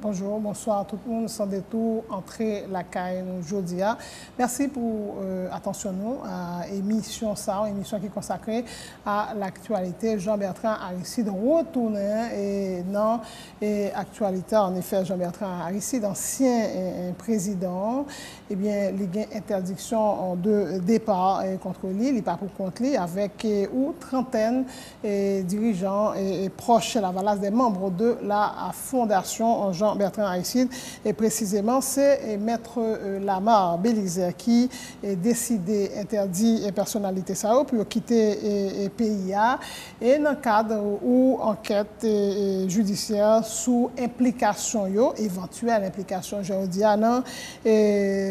bonjour, bonsoir tout le monde. Sans détour, entrer la caille aujourd'hui. Merci pour attention nous à l'émission ça, une émission qui est consacrée à l'actualité. Jean-Bertrand Aristide retourné et dans l'actualité, en effet, Jean-Bertrand Aristide, ancien président, eh bien, il y a interdiction de départ contre lui, il n'est pas pour contre lui, avec ou trentaine dirigeants et proches la valance des membres de la Fondation Jean-Bertrand Aristide. Et précisément, c'est Maître Lamar Bélizer qui a décidé interdit les personnalités ça pour quitter le pays et dans le cadre où enquête judiciaire sous implication éventuelle implication je dis non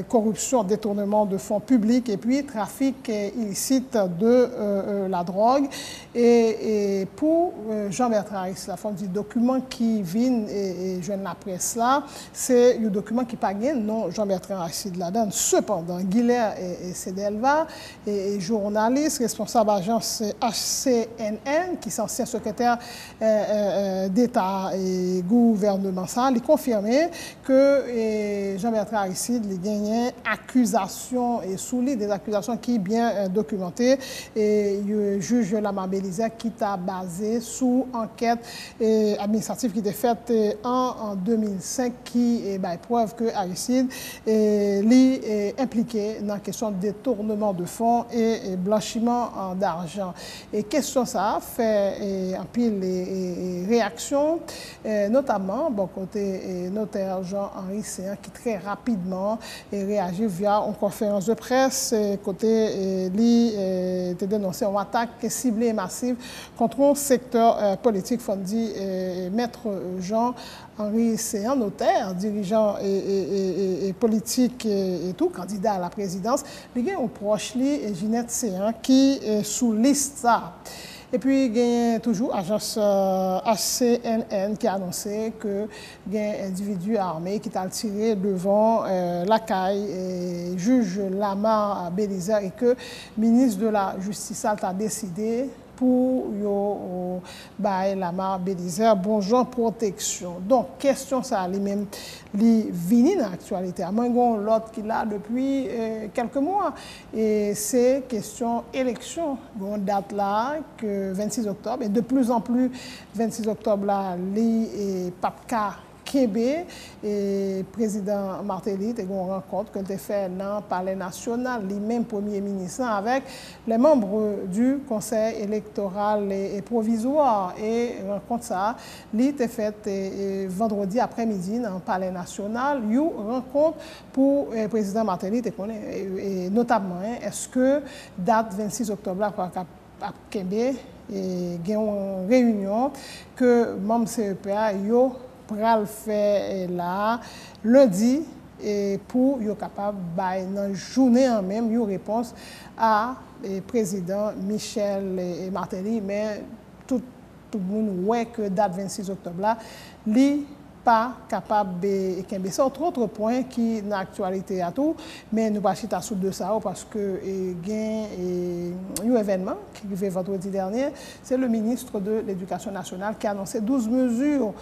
corruption, détournement de fonds publics et puis trafic illicite de la drogue et pour Jean-Bertrand Aristide, la forme du document qui vient et jeune la presse là, c'est un document qui pas gain non Jean-Bertrand Aristide là-dedans. Cependant, Guilherme et Cédelva, et journaliste, responsable agence HCNN, qui est ancien secrétaire d'État et gouvernement, ça, il confirmé que Jean-Bertrand Aristide il gagné accusation et souligne des accusations qui sont bien documentées et le juge Lamar Bélizer qui t'a basé sous enquête administrative qui était faite en 2005 qui preuve que Aristide est impliqué dans la question de détournement de fonds et blanchiment d'argent. Et question ça fait un pile réactions, notamment bon côté notaire Jean-Henri Séan qui très rapidement réagit via une conférence de presse côté lui était dénoncé une attaque ciblée et massive contre un secteur politique fondi Maître Jean-Henri Séan, notaire, dirigeant et politique et tout, candidat à la présidence. Il y a un proche, Ginette Séan, qui est sous liste ça. Et puis, il y a toujours l'agence HCNN qui a annoncé que il y a un individu armé qui a tiré devant la caille juge Lamar Bélizer et que le ministre de la Justice a décidé pour Lamar Bélizer, bon genre protection. Donc, question ça, lui-même, lui vini dans l'actualité. À moins qu'on l'autre qui l'a depuis quelques mois. Et c'est question élection. Bon, date là, que 26 octobre. Et de plus en plus, 26 octobre là, lui et Papka Kébé et président Martelly a eu une rencontre que a fait dans le Palais national, lui-même premier ministre, avec les membres du Conseil électoral et provisoire. Et rencontre ça, lui a fait vendredi après-midi dans le Palais national, une rencontre pour le président Martelly, et notamment, est-ce que date 26 octobre là, à Kébé, il y a une réunion que membres CEPA, pral faire là lundi et pour être capable dans la journée en même une réponse à le président Michel et Martelly mais tout le monde voit que date 26 octobre là li pas capable de c'est autre point qui dans l'actualité à tout mais nous pas chita sous de ça parce que il y a un événement qui est arrivé vendredi dernier, c'est le ministre de l'Éducation nationale qui a annoncé 12 mesures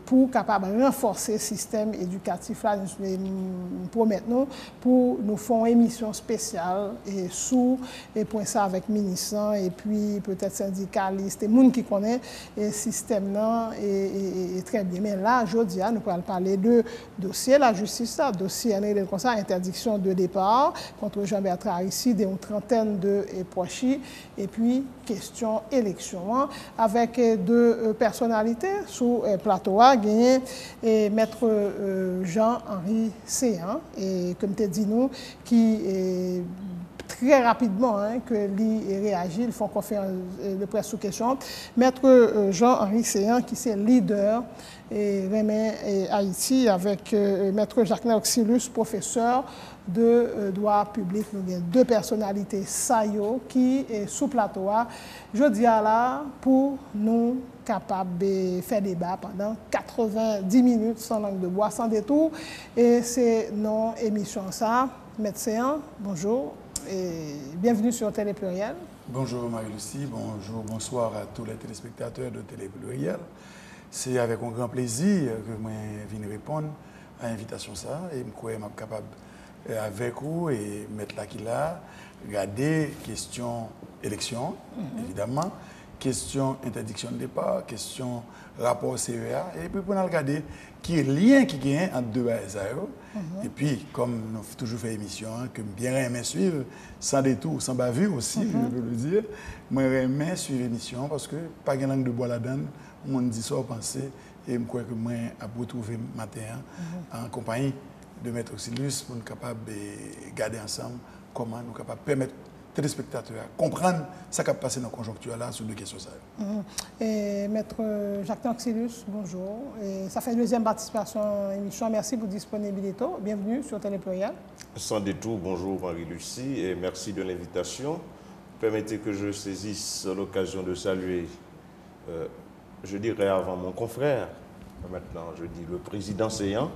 pour capable renforcer le système éducatif là nous promettons pour nous faire une émission spéciale et sous et point ça avec ministre et puis peut-être syndicalistes et monde qui connaît le système là et très bien. Mais là, aujourd'hui, nous allons parler de dossier la justice, dossier comme ça, interdiction de départ contre Jean-Bertrand Aristide et une trentaine de proches. Et puis, question élection, avec deux personnalités sous plateau. Gagné Maître Jean-Henri Séan, et comme tu dis nous, qui est très rapidement que lui réagit, ils font conférence de presse sous question. Maître Jean-Henri Séan, qui est leader et Remet Haïti, avec Maître Jacques Auxilus, professeur de droit public. Nous avons deux personnalités saillantes qui est sous plateau. Je dis là pour nous capables de faire débat pendant 90 minutes sans langue de bois, sans détour. Et c'est non émission ça. Médecin, bonjour. Et bienvenue sur Télé Pluriel. Bonjour Marie-Lucie, bonjour, bonsoir à tous les téléspectateurs de Télé Pluriel. C'est avec un grand plaisir que je viens répondre à l'invitation ça et je crois que je suis capable avec vous et mettre là qu'il a regarder question élection évidemment, question interdiction de départ, question rapport CEA et puis pour nous regarder qui est le lien qui gagne entre deux ASAO. Et puis comme nous avons toujours fait émission que bien aimé suivre sans détour, sans bavure aussi, je veux le dire, moi aimé suivre l'émission parce que pas de langue de bois là-dedans. On dit ça, on pense, et je crois que moi, je retrouver matin en compagnie de Maître Oxylus pour nous capables de garder ensemble comment nous capables de permettre aux téléspectateurs à comprendre ce qui a passé dans la conjoncture là sur deux questions. Et Maître Jacques Oxylus, bonjour. Et ça fait une deuxième participation à l'émission. Merci pour votre disponibilité. Bienvenue sur Télépluriel. Sans détour, bonjour Marie-Lucie et merci de l'invitation. Permettez que je saisisse l'occasion de saluer je dirais avant mon confrère, maintenant je dis le président Séan,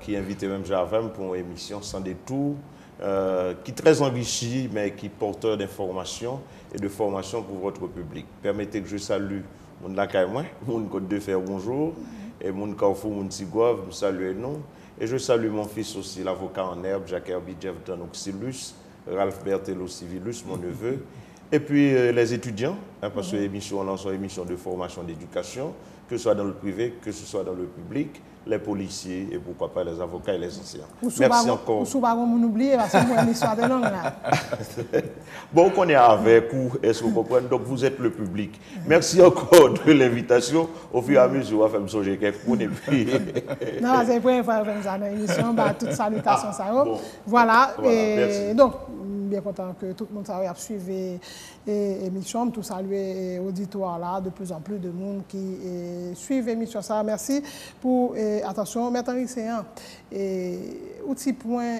qui invitait même Javem pour une émission sans détour, qui est très enrichi, mais qui est porteur d'informations et de formation pour votre public. Permettez que je salue mon Lakaïmoin, mon Côte de Fer, bonjour, et mon Carrefour, mon Tigouave, je salue nous. Et je salue mon fils aussi, l'avocat en herbe, Jacques Herbie Jefton Oxylus, Ralph Bertello Civilus, mon neveu. Et puis les étudiants, parce que l'émission, on lance une émission de formation d'éducation, que ce soit dans le privé, que ce soit dans le public, les policiers et pourquoi pas les avocats et les anciens. Merci encore. Vous ne oubliez parce que c'est une histoire de langue là. Bon, qu'on est avec vous, est-ce que vous comprenez? Donc vous êtes le public. Merci encore de l'invitation. Au fur et à mesure, on va faire me songer quelques points et puis. Non, c'est la première fois que je fais une émission. Toutes salutations, ça. Bon. Voilà. Merci. Donc, bien content que tout le monde a suivi l'émission, tout saluer l'auditoire là, de plus en plus de monde qui suivent l'émission. Merci pour attention, Maître Henri Séan. Outil point,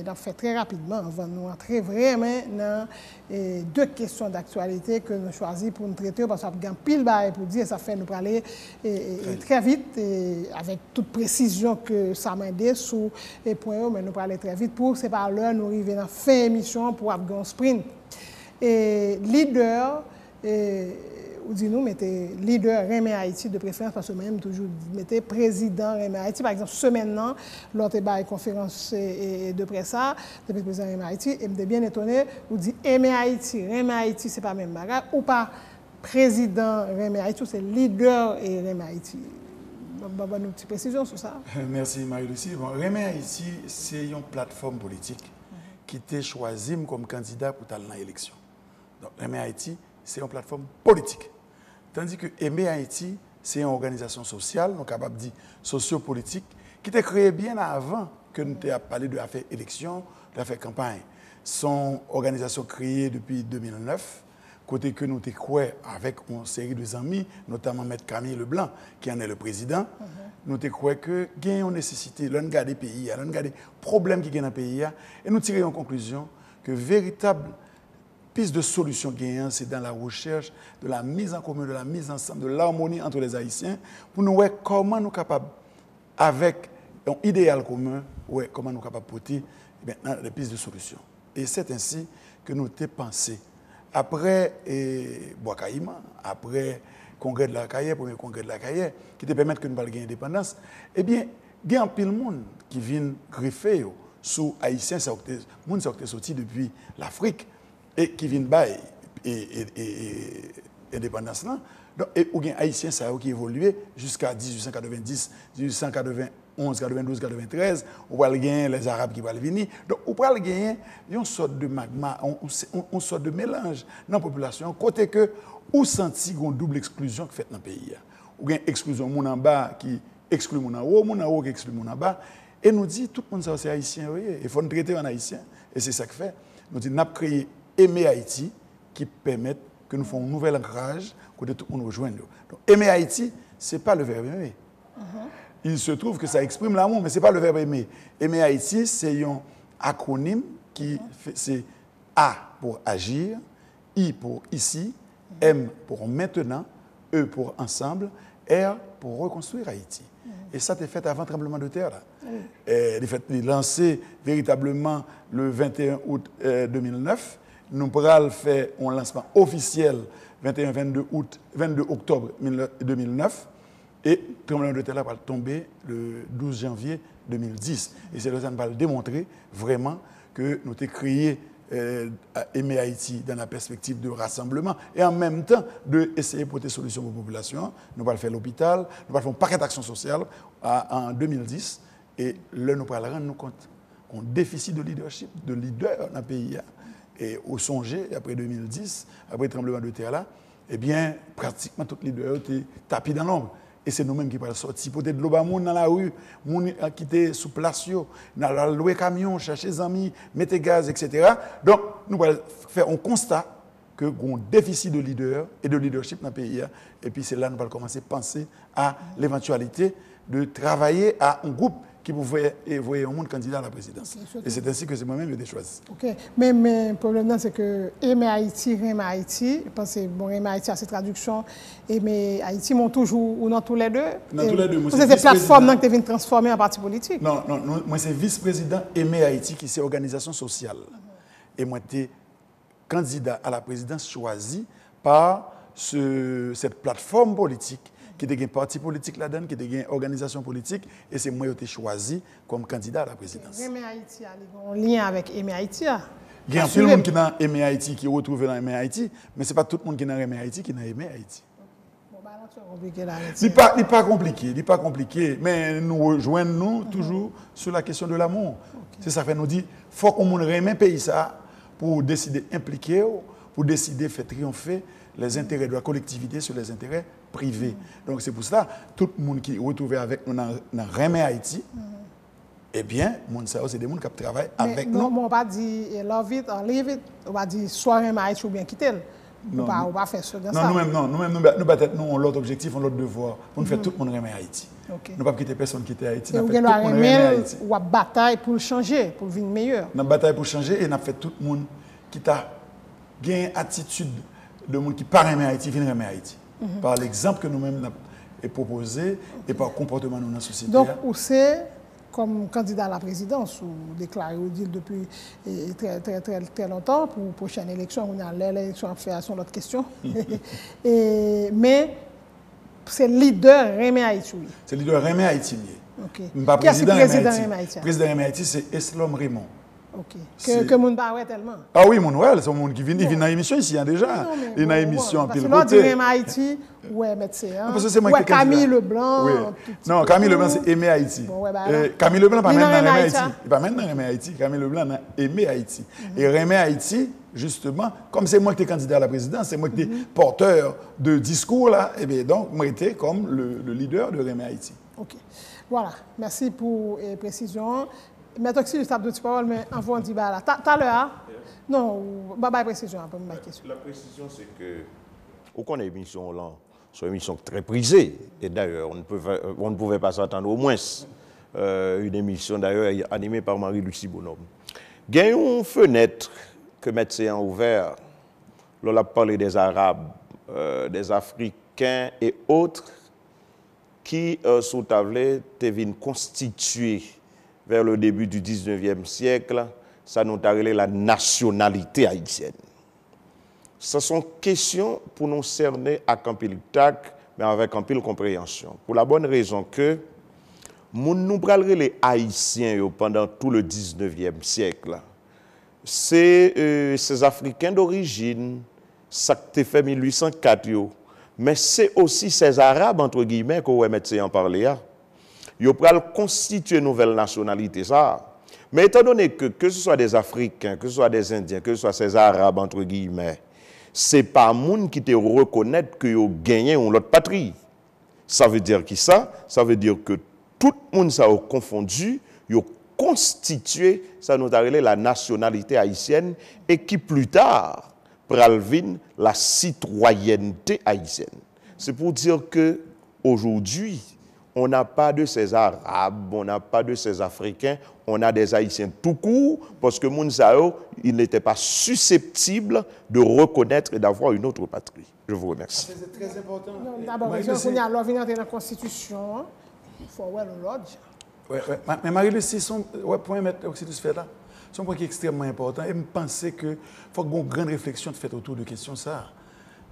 on fait très rapidement, avant de nous entrer vraiment dans deux questions d'actualité que nous choisissons pour nous traiter, parce qu'il y a un pile pour dire, ça fait nous parler très vite, avec toute précision que ça m'a aidé sur les points, mais nous parler très vite pour, c'est par l'heure, nous arriver dans la fin émission pour avoir un sprint. Et leader, ou dis-nous, mettez leader Remé Haïti de préférence, parce que même toujours mettez président Remé Haïti. Par exemple, ce maintenant, l'autre une conférence de presse, de président Remé Haïti, et me bien étonné, vous dites Remé Haïti, c'est pas même bagarre, ou pas président Remé Haïti, c'est leader et Remé Haïti. Une petite précision sur ça. Merci Marie-Lucie. Bon, Remé Haïti, c'est une plateforme politique qui était choisie comme candidat pour aller dans l'élection. Donc, Remé Haïti, c'est une plateforme politique. Tandis que Aimé Haïti, c'est une organisation sociale, donc capable de dire sociopolitique, qui était créée bien avant que nous ayons parlé de l'affaire élection, de l'affaire campagne. Son organisation créée depuis 2009, côté que nous avons créé avec une série de amis, notamment M. Camille Leblanc, qui en est le président, nous avons créé que il y a une nécessité, l'on regarde les pays, l'on regarde les problèmes qui sont dans le pays, et nous tirons en conclusion que véritable piste de solution gagnante, c'est dans la recherche de la mise en commun, de la mise ensemble, de l'harmonie entre les Haïtiens, pour nous voir comment nous sommes capables, avec un idéal commun, comment nous sommes capables de porter des pistes de solution. Et c'est ainsi que nous avons pensé. Après Bois-Caïman, après le congrès de la Caille, premier congrès de la Caille, qui te permet que nous parlions d'indépendance, eh bien, il y a un pile de monde qui vient greffer sous Haïtiens, c'est monde qui est sorti depuis l'Afrique, et qui viennent bailler l'indépendance là. Et ou bien haïtien ça qui évolué jusqu'à 1890, 1891, 92, 93, on va gagner les arabes qui vont venir. Donc on va gagner une sorte de magma, une sorte de mélange dans la population côté que ou senti une double exclusion qui fait dans le pays. Ou bien exclusion mon en bas qui exclut mon en haut qui exclut mon en bas et nous dit tout le monde ça c'est haïtien, il faut nous traiter en haïtien et c'est ça que fait. Nous dit n'a créé Aimer Haïti qui permettent que nous fassions un nouvel ancrage que tout le monde rejoigne. Donc, aimer Haïti, ce n'est pas le verbe aimer. Il se trouve que ça exprime l'amour, mais ce n'est pas le verbe aimer. Aimer Haïti, c'est un acronyme qui fait, c'est A pour agir, I pour ici, M pour maintenant, E pour ensemble, R pour reconstruire Haïti. Et ça, c'est fait avant le tremblement de terre. Il est lancé véritablement le 21 août 2009. nous pourrons faire un lancement officiel 21-22 octobre 2009 et le tremblement de terre va tomber le 12 janvier 2010. Et c'est là que ça va le démontrer vraiment que nous avons créé aimer Haïti dans la perspective de rassemblement et en même temps d'essayer de porter des solutions pour la population. Nous allons faire l'hôpital, nous allons faire un paquet d'actions sociales en 2010 et là nous allons rendre compte qu'on a un déficit de leadership, de leader dans le pays. Et au songer, après 2010, après le tremblement de terre là, eh bien, pratiquement tous les leaders étaient tapis dans l'ombre. Et c'est nous-mêmes qui allons sortir. Peut-être de l'autre monde dans la rue, monde qui était sous place, dans la louer camion, chercher des amis, mettre gaz, etc. Donc, nous allons faire un constat que nous avons un déficit de leader et de leadership dans le pays. Et puis c'est là que nous allons commencer à penser à l'éventualité de travailler à un groupe qui pouvait envoyer un monde candidat à la présidence. Et c'est ainsi que c'est moi-même qui ai choisi. OK. Mais le problème, c'est que aimer Haïti, Aimer Haïti, je pense que bon, Aimer Haïti a ses traductions, Aimer Haïti, m'ont toujours, ou dans tous les deux. Dans tous les deux. C'est des plateformes que tu viens transformer en parti politique. Non, moi c'est vice-président Aimer Haïti, qui c'est organisation sociale. Et moi, j'étais candidat à la présidence choisi par cette plateforme politique qui était un parti politique là-dedans, qui était une organisation politique, et c'est moi qui ai été choisi comme candidat à la présidence. Aimer Haïti a un lien avec Aimer Haïti. Il y a tout le monde qui a aimé Haïti, qui est retrouvé dans Aimer Haïti, mais ce n'est pas tout le monde qui a aimé Haïti qui a aimé Haïti. Bon, bah, là, c'est compliqué là. Ce n'est pas compliqué, mais nous rejoignons toujours sur la question de l'amour. C'est ça fait nous dire, il faut qu'on aime un pays ça pour décider d'impliquer, pour décider de faire triompher les intérêts de la collectivité sur les intérêts privés. Donc c'est pour cela, tout le monde qui est retrouvé avec nous dans Remé Haïti, eh bien, c'est des gens qui travaillent avec nous. Non, on ne va pas dire love it or leave it, on va dire soit Remé Haïti ou bien quitter. On ne va pas faire ça. Nous-mêmes, nous avons l'autre objectif, l'autre devoir, pour nous faire tout le monde Remé Haïti. Nous ne pouvons pas quitter personne qui était Haïti. Nous avons Haïti. Ou bataille pour changer, pour devenir meilleur. Nous avons bataille pour changer et nous avons fait tout le monde qui a une attitude de monde qui part aimer Haïti, vient aimer Haïti. Par l'exemple que nous-mêmes avons proposé et par le comportement de notre société. Donc, où c'est comme candidat à la présidence, ou déclaré au deal depuis très longtemps, pour la prochaine élection, on a l'élection à faire sur l'autre question. Mais c'est leader Remé Haïti. C'est leader Remé Haïti. Okay. Qui est le président Remé Haïti? Le président Remé Haïti, c'est Eslom Raymond. Ok. Que mon pas tellement. Ah oui, mon ouais, c'est un monde qui vient dans l'émission ici déjà. Il y a une émission en pile côté. Parce que là, Haïti, ouais, médecin. Parce que c'est moi qui Camille Leblanc. Oui. Non, Camille Leblanc, c'est Aimer Haïti. Camille Leblanc, pas même dans Remé Haïti. Il pas même dans Remé Haïti. Camille Leblanc, Aimer Haïti. Et Remé Haïti, justement, comme c'est moi qui étais candidat à la présidence, c'est moi qui étais porteur de discours là, et bien donc, moi j'étais comme le leader de Remé Haïti. Ok. Voilà. Merci pour les précisions. Mais toi, si je tape de parole, mais envoie un petit là. Tout à l'heure, non, bye précision pour ma question. La précision, c'est que, au cours de l'émission là, c'est une émission très prisée, et d'ailleurs, on ne pouvait pas s'attendre au moins une émission d'ailleurs animée par Marie-Lucie Bonhomme. Il y a une fenêtre que médecin a ouvert, l'on a parlé des Arabes, des Africains et autres qui, sous tablé, deviennent constitués vers le début du 19e siècle, ça nous a révélé la nationalité haïtienne. Ce sont questions pour nous cerner à Campil TAC, mais avec Campil compréhension. Pour la bonne raison que nous prenons les Haïtiens pendant tout le 19e siècle. C'est ces Africains d'origine, ça qui a fait 1804, mais c'est aussi ces Arabes, entre guillemets, qu'on va mettre en parler. Ils pourraient constituer une nouvelle nationalité, ça. Mais étant donné que ce soit des Africains, que ce soit des Indiens, que ce soit ces Arabes, entre guillemets, ce n'est pas monde qui te reconnaît qu'ils ont gagné une autre patrie. Ça veut dire qui ça? Ça veut dire que tout le monde ça a confondu, ils ont constitué, ça nous a révélé la nationalité haïtienne et qui plus tard pralvine la citoyenneté haïtienne. C'est pour dire que aujourd'hui, on n'a pas de ces Arabes, on n'a pas de ces Africains, on a des Haïtiens tout court, parce que Mounzao, il n'était pas susceptible de reconnaître et d'avoir une autre patrie. Je vous remercie. C'est très important. D'abord, on a l'ordre dans la Constitution, il faut voir l'ordre. Oui. Mais Marie-Lucie, point mettre aussi tout ce fait là. C'est un point qui est extrêmement important. Et je pense qu'il faut une grande réflexion faite autour de question ça.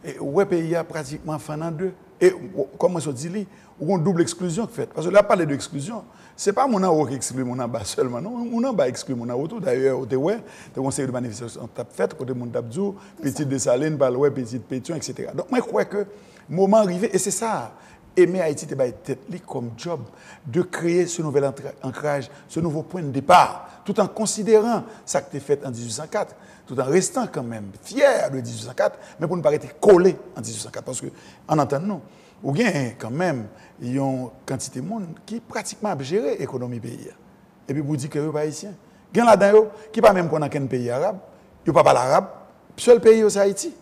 Et le pays a pratiquement fait en deux. Et comme je dis, il y a une double exclusion qui fait. Parce que là, parler d'exclusion, ce n'est pas mon en haut qui exclut mon en bas seulement. Non, mon en bas exclut mon en haut. D'ailleurs, tu vois, tu as une série de manifestations qui ont fait, côté mon tabdou, Petite Dessaline, Petite Pétion, etc. Donc, moi, je crois que le moment arrivé, et c'est ça. Aimer Haïti, c'est comme job de créer ce nouvel ancrage, ce nouveau point de départ, tout en considérant ça que tu as fait en 1804, tout en restant quand même fier de 1804, mais pour ne pas être collé en 1804. Parce qu'en entendant, ou bien quand même, il y a une quantité de monde qui pratiquement a géré l'économie pays. Et puis vous dites que vous pas haïtien. Il y a là-dedans qui pas même qu'on a qu'un pays arabe, il pas parle arabe, seul pays c'est Haïti.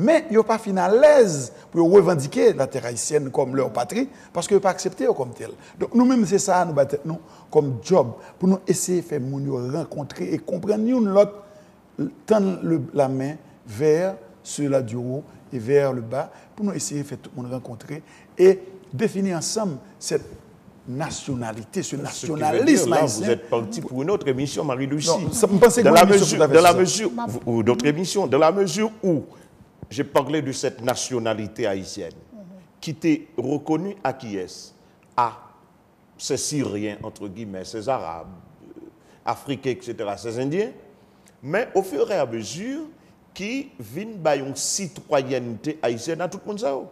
Mais ils n'ont pas fini à l'aise pour revendiquer la terre haïtienne comme leur patrie parce qu'ils n'ont pas accepté comme tel. Donc nous-mêmes, c'est ça, nous battons nous comme job pour nous essayer de faire nous rencontrer et comprendre l'autre, tendre la main vers ceux-là du haut et vers le bas pour nous essayer de faire tout le monde rencontrer et définir ensemble cette nationalité, ce nationalisme haïtien. Vous êtes parti pour une autre émission, Marie-Lucie. Dans la mesure où j'ai parlé de cette nationalité haïtienne qui était reconnue à qui est-ce? À ces Syriens, entre guillemets, ces Arabes, Africains, etc., ces Indiens. Mais au fur et à mesure qui viennent par une citoyenneté haïtienne à tout le monde.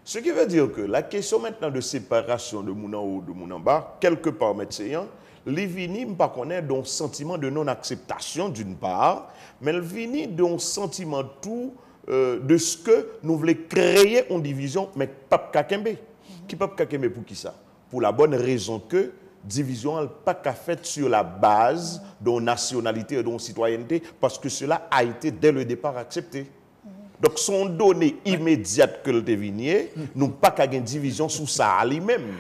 Ce qui veut dire que la question maintenant de séparation de mon en haut, de mon en bas, quelque part, médecin, les vini, pas connaître d'un sentiment de non-acceptation d'une part, mais le vini d'un sentiment tout de ce que nous voulons créer une division, mais pas Kakembe. Qui pas Kakembe pour qui ça? Pour la bonne raison que division n'est pas faite sur la base de nationalité et de citoyenneté, parce que cela a été dès le départ accepté. Donc, son données immédiate que le devinier, nous pas qu'à une division sous ça à lui-même.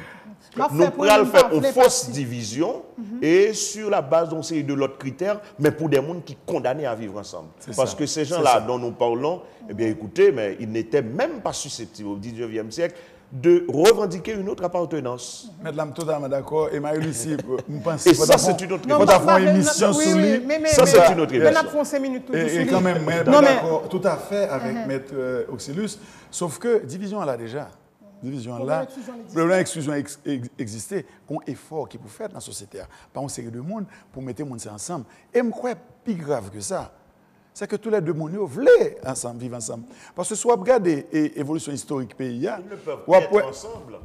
Nous pourrons faire une fausse division et sur la base de l'autre critère, mais pour des gens qui sont condamnés à vivre ensemble. Parce que ces gens-là dont nous parlons, eh bien écoutez, mais ils n'étaient même pas susceptibles au 19e siècle de revendiquer une autre appartenance. Madame, totalement d'accord. Et Marie-Lucie, vous pensez que ça, c'est une autre émission. Quand on fait une émission sur lui, ça, c'est une autre émission. Et quand même, d'accord, tout à fait avec Maître Oxylus, sauf que division, elle a déjà. Division là, le problème d'exclusion existait, un effort qui peut faire dans la société, par une série de monde pour mettre les gens ensemble. Et je crois plus grave que ça, c'est que tous les deux mondes voulaient ensemble, vivre ensemble. Parce que soit regarder l'évolution historique pays, ils ne peuvent pas être ensemble.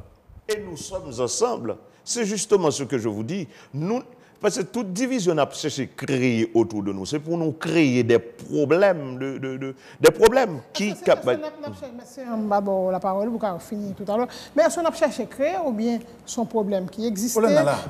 Et nous sommes ensemble. C'est justement ce que je vous dis. Nous, parce que toute division a cherché à créer autour de nous. C'est pour nous créer des problèmes, des problèmes qui... C'est la parole, vous avez fini tout à l'heure. Mais est-ce qu'on a cherché à créer ou bien son problème qui existait,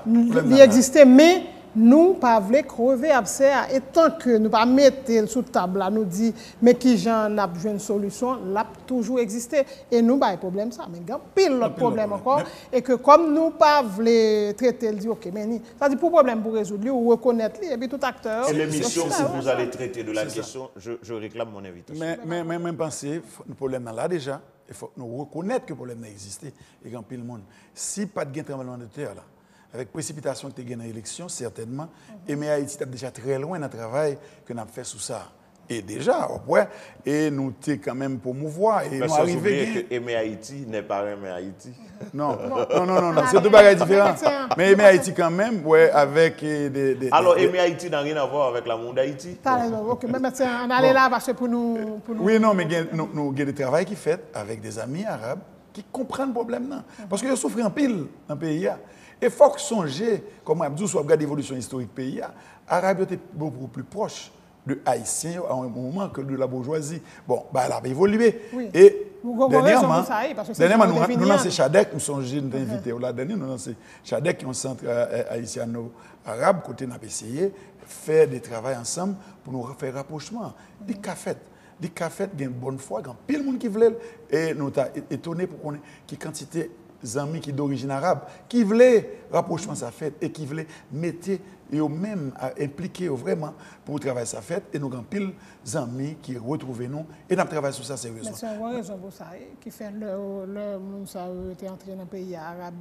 il existait, mais nous pas voulu crever abcès et tant que nous pas mettre sous table nous dit mais qui j'en a besoin une solution là toujours existé et nous pas problème ça mais grand pile l'autre problème encore et que comme nous pas voulu traiter le dit OK mais ça dit pour problème pour résoudre ou reconnaître et puis tout acteur et l'émission si vous allez traiter de la question je réclame mon invitation mais même penser le problème là déjà il faut nous reconnaître que le problème existe et grand pile monde si pas de tremblement de terre là avec précipitation que tu as gagné dans l'élection, certainement. Mais Haïti est déjà très loin dans le travail que nous avons fait sous ça. Et déjà, ouais, et nous sommes quand même pour mouvoir. Et nous arrivons que aimer Haïti n'est pas aimer Haïti. Non, c'est deux bagages différents. Mais aimer Haïti quand même, ouais, avec Alors, aimer Haïti n'a rien à voir avec l'amour d'Haïti. Ok, mais on allait là parce que pour nous... Oui, non, mais nous avons des travail qui fait avec des amis arabes qui comprennent le problème. Parce qu'ils souffrent en pile dans le pays. Et il faut songer, comme Abdou, soit regarder l'évolution historique du pays, l'Arabe était beaucoup plus proche de Haïtiens à un moment que de la bourgeoisie. Bon, bah, elle a évolué. Oui. Et dernièrement, nous lançons Chadec, nous sommes invités là dernier, nous lançons Chadec, qui est un centre haïtiano-arabe, côté n'a essayé faire des travaux ensemble pour nous faire rapprochement. Des cafés. Des cafés, il y a une bonne foi, il y a pile de monde qui voulait. Et nous sommes étonnés pour qu'on ait qui quantité amis qui d'origine arabe, qui voulaient rapprochement sa fête et qui voulaient mettre eux-mêmes impliquer vraiment pour travailler sa fête et nous avons pile amis qui retrouvent nous et nous travaillons sur ça sérieusement. Mais c'est une raison pour ça qui fait le monde ça était entré dans le pays arabe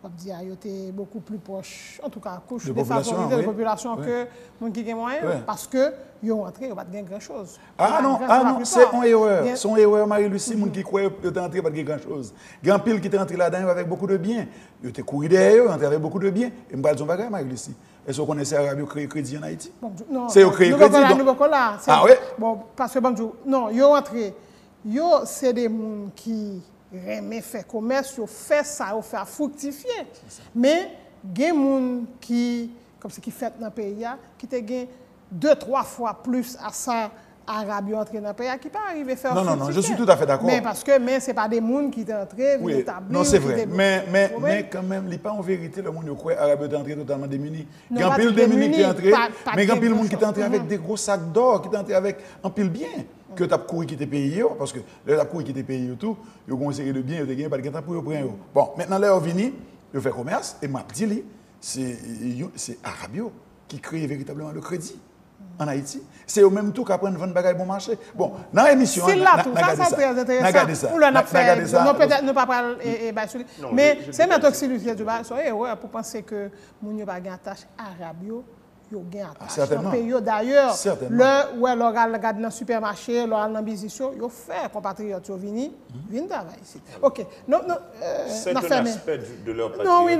on dit qu'ils étaient beaucoup plus proches, en tout cas, couche de défavorisée de oui. population Oui. que les qui ont moyen, parce que ils ont entré, ils n'ont pas de grand-chose. Non, c'est une erreur. C'est une erreur, Marie-Lucie, les gens qui croient qu'ils sont entrés, pas de grand-chose. Grand pile qui est entré là-dedans avec beaucoup de biens. Ils étaient couru derrière, ils entré avec beaucoup de biens. Et je vais dire un bagage, Marie-Lucie. Est-ce que vous connaissez l'Arabie créé crédit en Haïti? Non, c'est eux créé crédit. Ah oui? Bon, parce que non, ils ont entré. C'est des gens qui aiment faire commerce, ils font ça, ils font fructifier. Mais il y a des gens qui, comme ce qui fait dans le pays, qui ont 2-3 fois plus à ça. Arabes entrés dans le pays qui ne peuvent pas arriver à faire Non, je suis tout à fait d'accord. Mais parce que ce n'est pas des gens qui sont entrés, oui. établis. Non, c'est vrai. Mais quand même, il n'est pas en vérité le monde qui croit que les Arabes sont entrés totalement démunis. Il y a un pile démunis qui est entré, mais il y a un pile de monde qui est entré avec des gros sacs d'or, qui est entré avec un pile bien. Que tu as couru quitter le pays, parce que là, tu as couru quitter le pays, tout, ils ont une série de biens, ils ont pas de temps pour prendre. Bon, maintenant, là, ils viennent, ils font commerce, et m'a dit, c'est Arabio qui crée véritablement le crédit. En Haïti, c'est au même tout qu'après vendre bagaille bon marché. Bon, dans l'émission, c'est là tout ça, c'est très intéressant. Pour le faire, non peut-être ne pas parler mais c'est notre oxylus qui dit pour penser que moun yo pas gain attache arabio, yo gain attache dans pays d'ailleurs. Le où leur regarde dans supermarché, leur dans business, yo fait compatriotes yo viennent travailler ici. OK. Non c'est un aspect de leur patriotisme. Non, oui,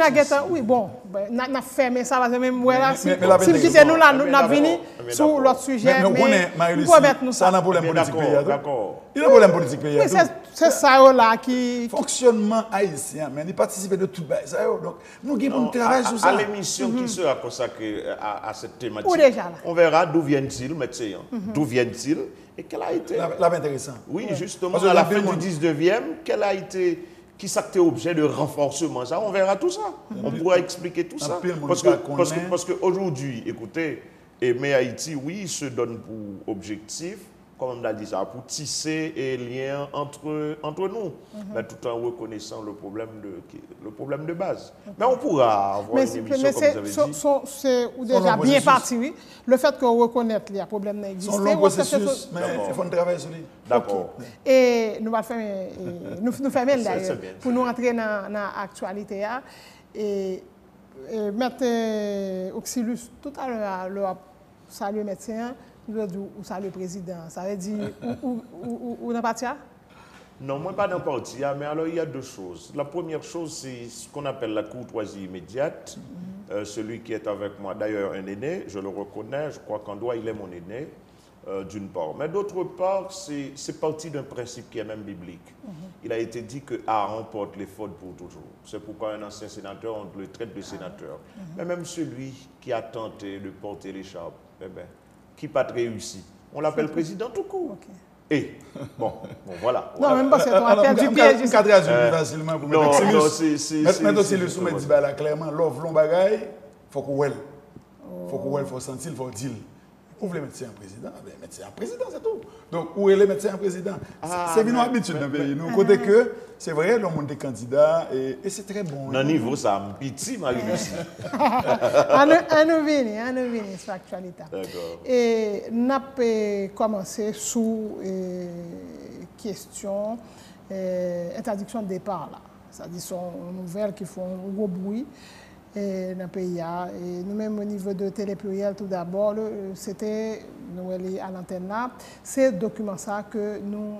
oui, bon, n'a fermé ça parce que même là si quitter nous là n'a venu sur l'autre sujet mais ça n'a problème politique pays. D'accord. Il y a un problème politique pays. Oui, c'est ça là qui fonctionnement haïtien, mais il participe de tout ça. Donc nous avons un travail sur ça. À l'émission qui sera consacrée à cette thématique. On verra d'où viennent-ils, médecins. D'où viennent-ils et quel a été. Là, intéressant. Oui, justement, à la fin du 19e, quel a été. Qui s'acte objet de renforcement, ça, on verra tout ça. On pourra expliquer tout ça. Parce qu'aujourd'hui, écoutez, mais Haïti, oui, se donne pour objectif, comme on a dit ça, pour tisser les liens entre nous, mais tout en reconnaissant le problème de base. Mais on pourra avoir une émission, comme vous avez dit. C'est déjà bien parti, oui. Le fait qu'on reconnaisse qu'il y a un problème n'existe. C'est un long processus, mais il faut travailler sur lui. D'accord. Et nous allons faire d'ailleurs, pour nous entrer dans l'actualité. Et M. Oxylus, tout à l'heure, salut médecin, ou salut président. Ça veut dire, ou dans parti? Non, moi pas dans parti, mais alors il y a deux choses. La première chose, c'est ce qu'on appelle la courtoisie immédiate. Celui qui est avec moi, d'ailleurs un aîné, je le reconnais, je crois qu'en droit il est mon aîné. D'une part. Mais d'autre part, c'est parti d'un principe qui est même biblique. Il a été dit que Aaron porte les fautes pour toujours. C'est pourquoi un ancien sénateur, on le traite de sénateur. Mais même celui qui a tenté de porter l'écharpe, qui n'a pas réussi, on l'appelle président tout court. Et, bon, voilà. Non, même pas c'est ton appel du piège. Je ne vais pas facilement pour mettre mais aussi le soumet dit là clairement, l'offre, l'on bagaille, il faut qu'on voit. Il faut qu'on voit, il faut sentir, il faut dire. Vous voulez médecin en président? Médecin en président, c'est tout. Donc, où est le médecin en président? C'est une habitude dans le pays. Nous, côté que, c'est vrai, le monde des candidats, et c'est très bon. Dans le niveau, ça me pitié, Marie-Lucie. On nous vient sur l'actualité. D'accord. Et nous avons commencé sous question interdiction de départ. C'est-à-dire, sont nouvelles qui font un gros bruit. Dans le pays. Et nous-mêmes, au niveau de Télé Pluriel, tout d'abord, c'était, nous à l'antenne là, c'est document ça que nous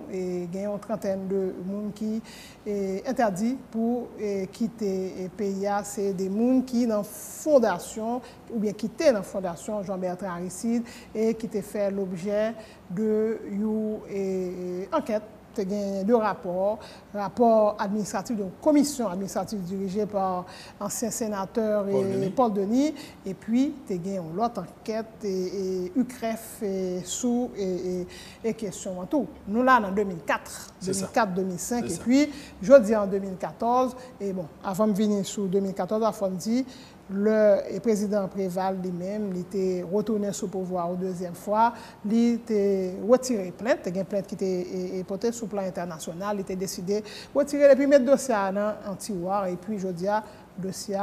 gagnons une trentaine de monde qui est interdit pour quitter le pays. C'est des gens qui dans la fondation, ou bien qui étaient dans la fondation Jean-Bertrand Aristide et qui étaient fait l'objet de une enquête. Il y a deux rapports, rapport administratif, donc commission administrative dirigée par ancien sénateur Paul Denis, et puis il y a une autre enquête et UCREF sous et question en tout. Nous là en 2004-2005, et puis je dis en 2014, et bon, avant de venir sur 2014, avant de dire, le président Préval lui-même, il était retourné sous pouvoir une deuxième fois, il était retiré plainte, il y a une plainte qui était portée sur le plan international, il était décidé de retirer et puis mettre le dossier en tiroir, et puis je dis, le dossier,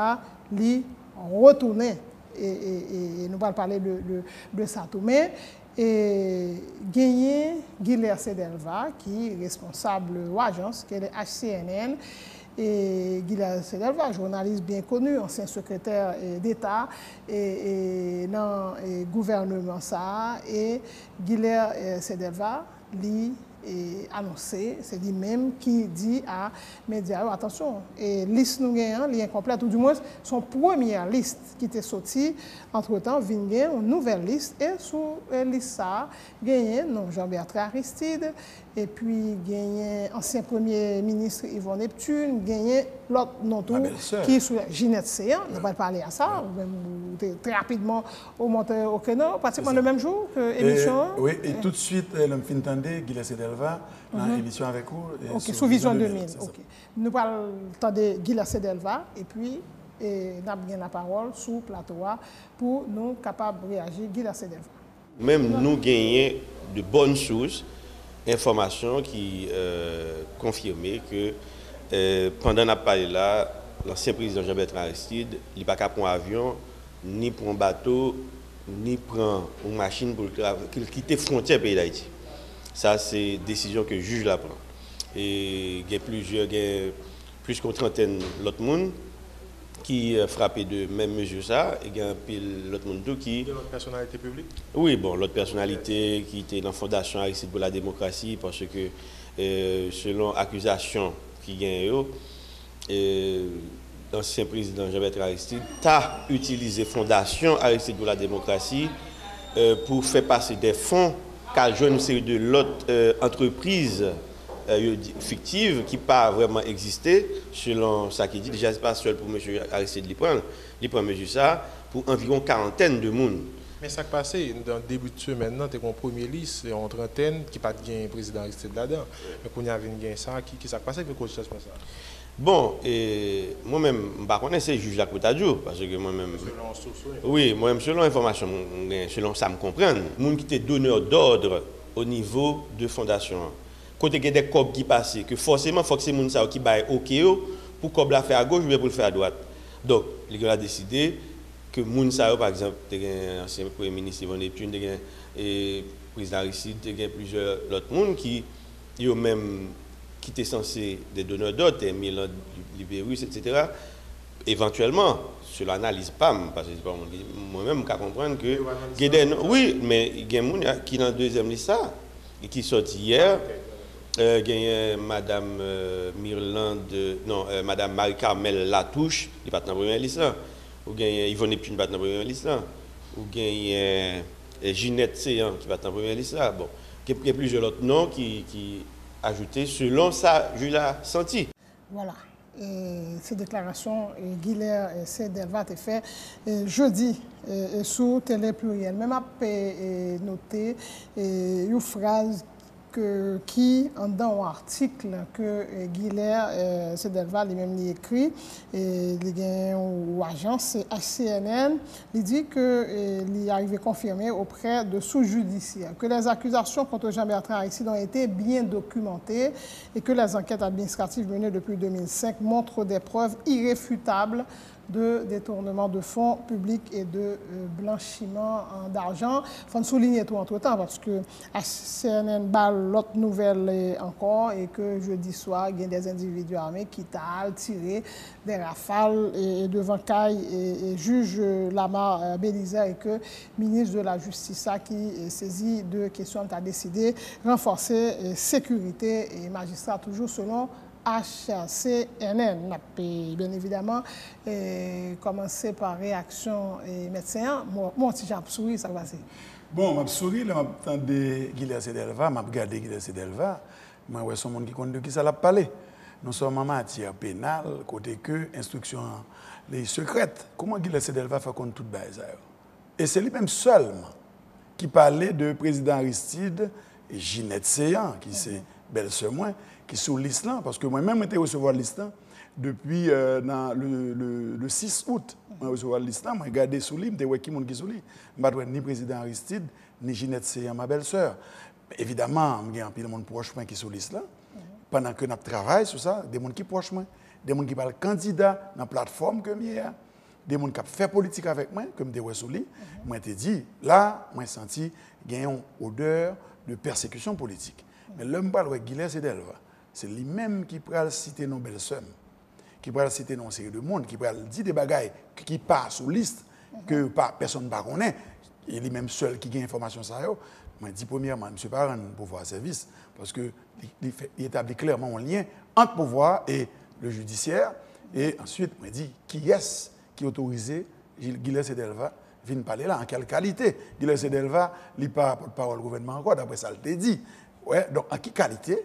il retourné, et nous allons parler de ça tout, mais gagné Guilherme Sedelva, qui est responsable de l'agence, qui est le HCNN, et Guilherme Sedelva, journaliste bien connu, ancien secrétaire d'État et dans le gouvernement ça, et Guilherme Sedelva, lui, annoncé, c'est lui-même qui dit à médias, attention, et liste nous gagnant, lien complète, ou du moins son première liste qui était sortie, entre-temps, vient une nouvelle liste, et sous liste ça, gagné non Jean-Bertrand Aristide, et puis gagné ancien premier ministre Yvon Neptune, gagné l'autre non tout, qui est sous Ginette Séan, on va parler à ça, très rapidement au monté au créneau, pratiquement le même jour que l'émission. Oui, et tout de suite, l'homme fin entendait Guilherme Sedelva dans l'émission avec vous. Ok, sous Vision 2000. Okay. Nous parlons de Guilherme Sedelva et puis nous avons la parole sous le plateau pour nous capables de réagir. Guilherme Sedelva. Même nous gagnons de bonnes sources, informations qui confirment que pendant la parlé là, l'ancien président Jean-Bertrand Aristide, il n'a pas qu'à prendre un avion, ni prendre un bateau, ni prendre une machine pour quitter la frontière pays d'Haïti. Ça, c'est une décision que le juge la prend. Et il y a plus qu'une trentaine d'autres monde qui frappé de même mesure ça, et il y a un pile l'autre monde qui... De l'autre personnalité publique? Oui, bon, l'autre personnalité qui était dans la Fondation Aristide pour la démocratie, parce que selon accusation qui gagne, l'ancien président Jean-Bertrand Aristide a utilisé Fondation Aristide pour la démocratie pour faire passer des fonds qu'a joué une série de l'autre entreprises fictives qui n'ont pas vraiment existé, selon ça qui dit. Déjà, ce n'est pas seul pour M. Aristide Liprendre. Il prend mesure ça pour environ quarantaine de monde. Mais ça qui passé, dans le début de semaine, tu as une première liste, en trentaine, qui n'a pas de président Aristide là-dedans. Mais quand il y avait une ça, qui s'est passé avec le ça? Bon, moi-même, je ne connais pas ces juges là parce que moi-même... Selon source, oui, moi-même, selon l'information, selon ça me comprend, les gens qui étaient donneurs d'ordre au niveau de fondation. Quand il y a des copes qui passent, que forcément, il faut que ces gens qui baillent OK pour que la faire à gauche ou pour le faire à droite. Donc, les gars ont décidé que Mounsao, par exemple, l'ancien Premier ministre Yvon Neptune, le président Aristide, plusieurs autres gens qui ont même qui étaient censés des donneurs d'ordre, Milan Libérus, etc. Éventuellement, cela n'analyse pas, parce que moi-même, je comprends que... Oui, mais il y a des gens qui sont dans la deuxième liste, et qui sont hier. Il y a Mme Mme Marie-Carmel Latouche, qui n'est pas dans la première liste. Ou il y a Yvon Neptune, qui n'est pas dans la première liste. Ou il y a Ginette Séan, qui n'est pas dans la première liste. Bon, il y a plusieurs autres noms qui ajoutés selon ça, je l'ai senti. Voilà. Ces déclarations, Guilherme Sedelva a fait jeudi sous Télé Pluriel. Même à noter une phrase qui, dans un article que Guilherme Sedelva lui-même écrit, ou agence HCNN, il dit qu'il est arrivé confirmé auprès de sous-judiciaires que les accusations contre Jean-Bertrand Aristide ont été bien documentées et que les enquêtes administratives menées depuis 2005 montrent des preuves irréfutables de détournement de fonds publics et de blanchiment d'argent. Il faut souligner tout entre-temps parce que CNN balle l'autre nouvelle encore et que jeudi soir, il y a des individus armés qui ont tiré des rafales devant Caille et juge Lamar Bélizer et que le ministre de la Justice qui saisi de questions a décidé de renforcer la sécurité et magistrats toujours selon HCNN. Bien évidemment, commencer par réaction et médecin. Moi, si j'ai souri, ça va passer. Bon, je souris, je m'attends de Guilherme Sedelva, je regarde Guilherme Sedelva, je vois son monde qui compte de qui ça l'a parlé. Nous sommes en matière pénale, côté que instruction les secrètes. Comment Guilherme Sedelva fait compte tout ça? Et c'est lui-même seulement qui parlait de président Aristide et Ginette Séan, qui c'est belle-sœur moi, qui est sur l'Islam, parce que moi-même, j'ai recevoir l'Islam depuis le 6 août. Je recevoir l'Islam, je regardé sous lui, je vois qui est sous lui. Je ne vois ni président Aristide, ni Ginette Séan, ma belle-sœur. Évidemment, il y a un peu de monde proche qui est sur l'Islam. Pendant que nous travaillons sur ça, des gens qui sont proches, des gens qui parlent candidat dans la plateforme que j'ai, des gens qui fait politique avec moi, comme je sous lui. Moi, je dit, là, moi, j'ai senti qu'il y a une odeur de persécution politique. Mais l'homme parle avec Guilherme Sedelva. C'est lui-même qui peut citer nos belles-sœurs. qui pourrait citer une série de monde, qui pourrait dire des bagailles qui passent sous liste, que personne ne connaît, et lui-même seul qui a information ça. Je dis premièrement, M. Parent pouvoir service, parce qu'il établit clairement un lien entre le pouvoir et le judiciaire. Et ensuite, je dis qui est-ce qui est autorisé Guilherme Sedelva vient parler là, en quelle qualité Guilherme Sedelva n'est pas porte-parole gouvernement encore, d'après ça, il t'a dit. Ouais, donc, en quelle qualité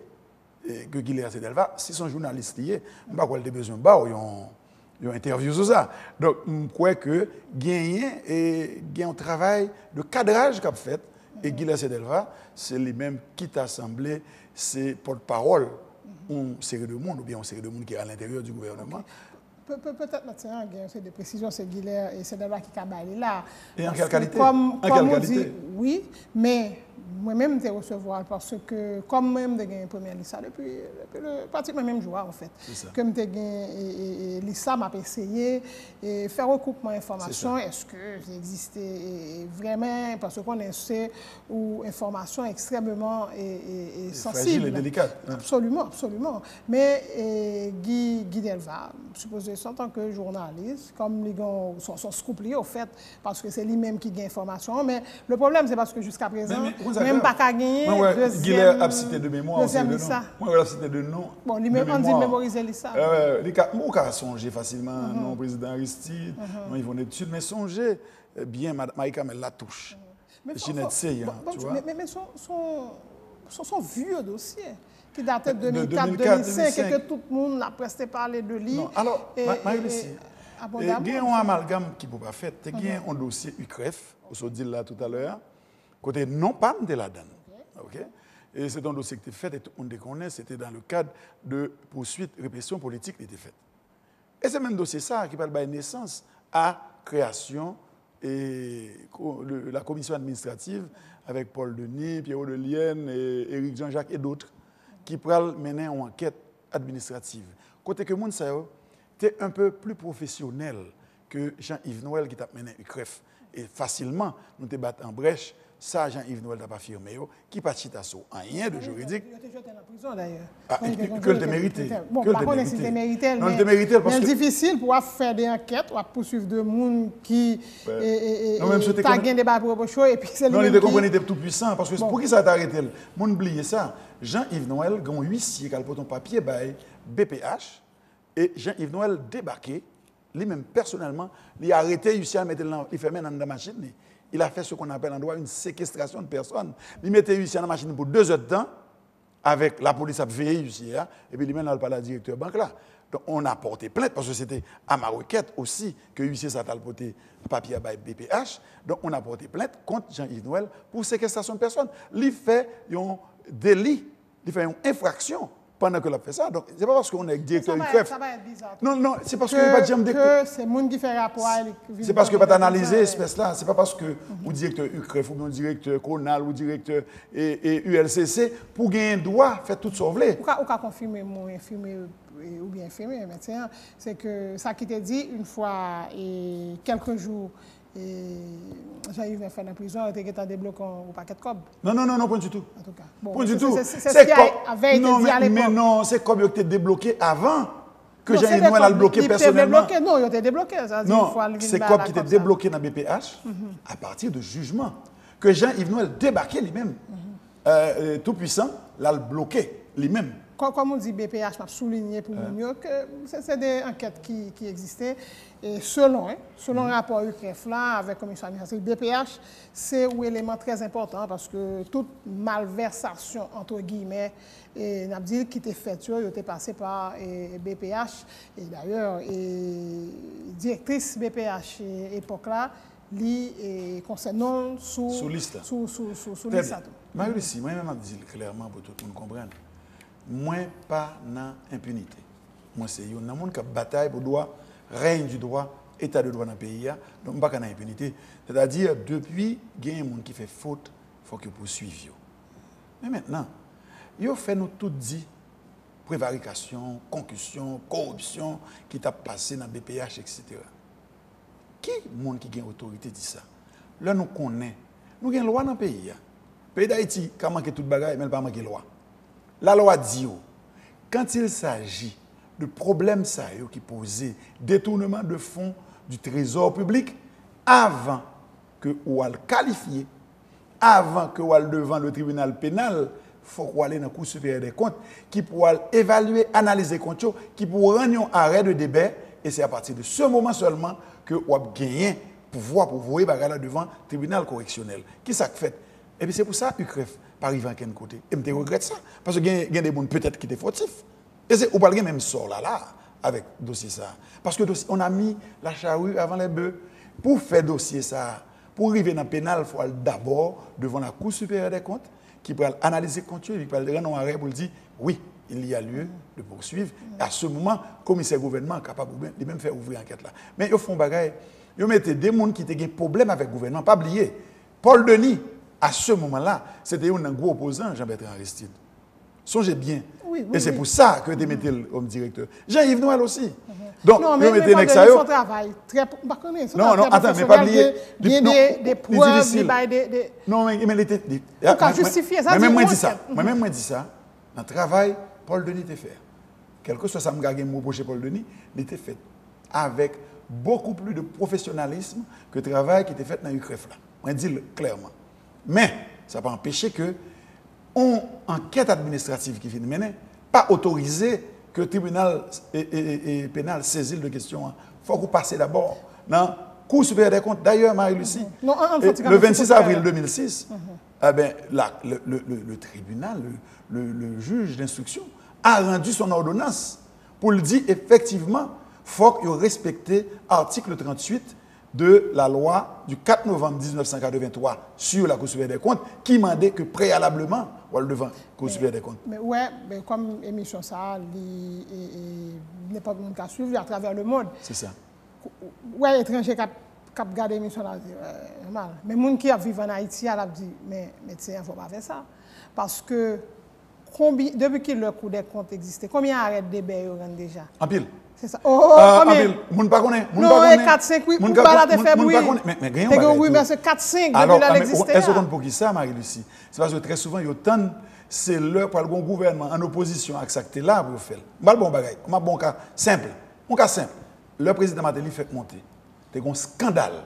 que Guilherme Sedelva, si son journaliste lié, je ne sais pas quoi il a besoin de interview sur ça. Donc, je crois que gagner un travail de cadrage qu'a fait. Et Guilherme Sedelva, c'est lui-même qui t'a assemblé ses porte-parole, une série de monde, ou bien une série de monde qui est à l'intérieur du gouvernement. Okay. Peut-être maintenant, il y a des précisions, c'est Guilherme et Sedelva qui a baillé là. Et en quelle qualité? Comme on dit, oui, mais moi-même, je recevoir parce que, comme moi-même, j'ai gagné première liste depuis pratiquement le même jour, en fait. Comme j'ai gagné l'ISA, m'a essayé de faire un recoupement d'informations. Est-ce que j'existais vraiment, parce qu'on sait où information extrêmement sensible. Fragile et délicate. Absolument, absolument. Mais Guy Delva, supposé en tant que journaliste, comme les gens sont scrupuleux, au fait, parce que c'est lui-même qui gagne information. Mais le problème, c'est parce que jusqu'à présent, même pas qu'à gagner. Guilherme a cité de mémoire. Deuxième Lissa. Moi, a cité de nom. Bon, lui-même, on dit mémoriser Lissa. On peut songer facilement, non, président Aristide, non, ils vont d'études, mais songer bien, Maïka, mais la touche. Ginette Sey, tu vois. Mais son vieux dossier, qui datait de 2004-2005, et que tout le monde a presque parlé de lui. Non, alors, Maïka, il y a un amalgame qui ne peut pas faire. Il y a un dossier UCREF, on dit là tout à l'heure, côté non pas de la donne. Okay? Et c'est un dossier qui était fait, et tout le monde connaît, c'était dans le cadre de poursuite, répression politique qui était faite. Et c'est même dossier ça qui va donner naissance à création et la commission administrative avec Paul Denis, Pierrot Delienne, Éric Jean-Jacques et d'autres qui pourraient mener une enquête administrative. Côté que monde ça était un peu plus professionnel que Jean-Yves Noël qui t'a mené UCREF. Et facilement, nous te battons en brèche. Ça, Jean-Yves Noël n'a pas affirmé, qui pas chita so rien de juridique. Il était en prison d'ailleurs. Que le mérité. Bon, par contre, si tu mérité, non, le mérité parce que c'est difficile pour faire des enquêtes, ou poursuivre des gens qui t'a gagné des barres pour chaud et puis c'est lui. Non, il était tout puissant parce que pour qui ça t'a arrêté? Mon oublié ça. Jean-Yves Noël, grand huissier qui a le papier by BPH et Jean-Yves Noël débarqué, lui-même personnellement, il a arrêté huissier à mettre il fait mettre dans la machine. Il a fait ce qu'on appelle en droit une séquestration de personnes. Il mettait huissier dans la machine pour 2 heures de temps, avec la police à veiller huissier, et puis lui-même, il parle à la directeur banque là. Donc on a porté plainte, parce que c'était à ma requête aussi que huissier s'est porté papier à BPH. Donc on a porté plainte contre Jean-Yves Noël pour séquestration de personnes. Il fait un délit, il fait une infraction pendant que l'a fait ça. Donc, c'est pas parce qu'on est directeur UCREF. Ça va être bizarre. Non, c'est parce que pas que c'est monde qui fait rapport à c'est parce que pas analyser espèce là, c'est pas parce que ou directeur UCREF ou directeur CONAL ou directeur et ULCC pour gagner droit faire tout sauver. Ou ka confirmer mon infirmier ou bien infirmier médecin, c'est que ça qui t'a dit une fois et quelques jours Jean-Yves fait en prison, il était débloqué au paquet de cob. Non, point du tout. En tout cas. Bon, point du tout. C'est ce qui avait été dit à l'époque. Mais non, c'est cob qui était débloqué avant que Jean-Yves Noël a bloqué personnellement. Non, il était débloqué. Non, c'est cob qui était débloqué dans BPH à partir de jugement. Que Jean-Yves Noël débarqué lui-même, tout puissant, l'a bloqué lui-même. Comme on dit BPH, m'a souligné pour nous que c'est des enquêtes qui existaient. Et selon le rapport UCREF là, avec la commission administrative, BPH, c'est un élément très important parce que toute malversation, entre guillemets, n'a dit qui était faite, il était passé par BPH. Et d'ailleurs, directrice BPH à l'époque là, concernant sous liste. Sous liste. Marie-Lucie, moi-même, je dis clairement pour tout le monde comprendre. Moi, pas dans l'impunité. Moi, c'est un monde qui a bataille pour le droit, règne du droit, état de droit dans le pays. Donc, pas dans l'impunité. C'est-à-dire, depuis, il y a un monde qui fait faute, il faut que poursuive. Mais maintenant, il fait nous tout dit prévarication, concussion, corruption qui t'a passé dans le BPH, etc. Qui est le monde qui a autorité dit ça? Là, nous connaissons. Nous avons une loi dans le pays. Le pays d'Haïti, il a manqué toute bagaille, mais il n'a pas manqué de loi. La loi dit, quand il s'agit de problèmes qui posaient, détournement de fonds du trésor public, avant que ou al qualifié, avant que ou al devant le tribunal pénal, il faut qu'on aille dans la Cour supérieure des comptes, qui pourra évaluer, analyser les comptes, qui pourra rendre un arrêt de débat, et c'est à partir de ce moment seulement que vous avez gagné pouvoir pour voir bagala devant le tribunal correctionnel. Qui ça fait? Et puis c'est pour ça que UCREF pas arrivé à quel côté. Et je regrette ça. Parce qu'il y a des gens peut-être qui étaient fautifs. Et c'est, ou pas même sort là, avec le dossier ça. Parce que on a mis la charrue avant les bœufs. Pour faire dossier ça, pour arriver dans le pénal, il faut aller d'abord devant la Cour supérieure des comptes, qui peut analyser le compte, et qui peut rendre un arrêt pour dire oui, il y a lieu de poursuivre. Et à ce moment, le commissaire gouvernement est capable de même faire ouvrir l'enquête là. Mais ils font bagaille. Ils mettent des gens qui ont des problèmes avec le gouvernement. Pas oublier, Paul Denis, à ce moment-là, c'était un gros opposant, Jean-Bertrand Aristide. Songez bien. Oui, et c'est pour ça que tu mettez comme directeur. Jean-Yves Noël aussi. Donc, non, mais son travail, très... Non, attends, mais pas oublier. Il y a des preuves, non, mais il était... Pour qu'à justifier ça, moi-même, moi dis ça. Moi-même, moi dis ça. Dans le travail, Paul Denis était fait. Quel que soit ça me reprocher Paul Denis, il était fait avec beaucoup plus de professionnalisme que le travail qui était fait dans l'UCREF. On dit clairement. Mais ça n'a pas empêché que une enquête administrative qui finit mener, pas autorisé que le tribunal pénal saisisse de questions. Il faut qu'on passe d'abord dans la Cour supérieure des comptes. D'ailleurs, Marie-Lucie, le 26 avril 2006, le tribunal, le juge d'instruction, a rendu son ordonnance pour le dire effectivement, il faut qu'il respecte l'article 38 de la loi du 4 novembre 1983 sur la Cour supérieure des comptes qui mandait que préalablement, on le devant la Cour supérieure des comptes. Mais ouais, mais comme émission ça, n'est pas bon qu'à suivre à travers le monde. C'est ça. Ouais, étranger qui a regardé l'émission là, mal. Mais les gens qui vivent en Haïti, ils disent, mais il ne faut pas faire ça. Parce que depuis que le cours des comptes existait, combien d'arrêts de débat il y a déjà? En pile. C'est ça. Combien? Moun pas connaît. Non, 4-5, oui. Moun pas la fait bruit. Mais gagnons. Oui, mais c'est 4-5 depuis là l'existait. Est-ce qu'on pour qui ça, Marie-Lucie? C'est parce que très souvent, c'est l'heure pour le bon gouvernement en opposition à ce que là pour faire. Bon bagay. Un bon cas simple. Un cas simple. Le président Mateli fait monter. C'est un scandale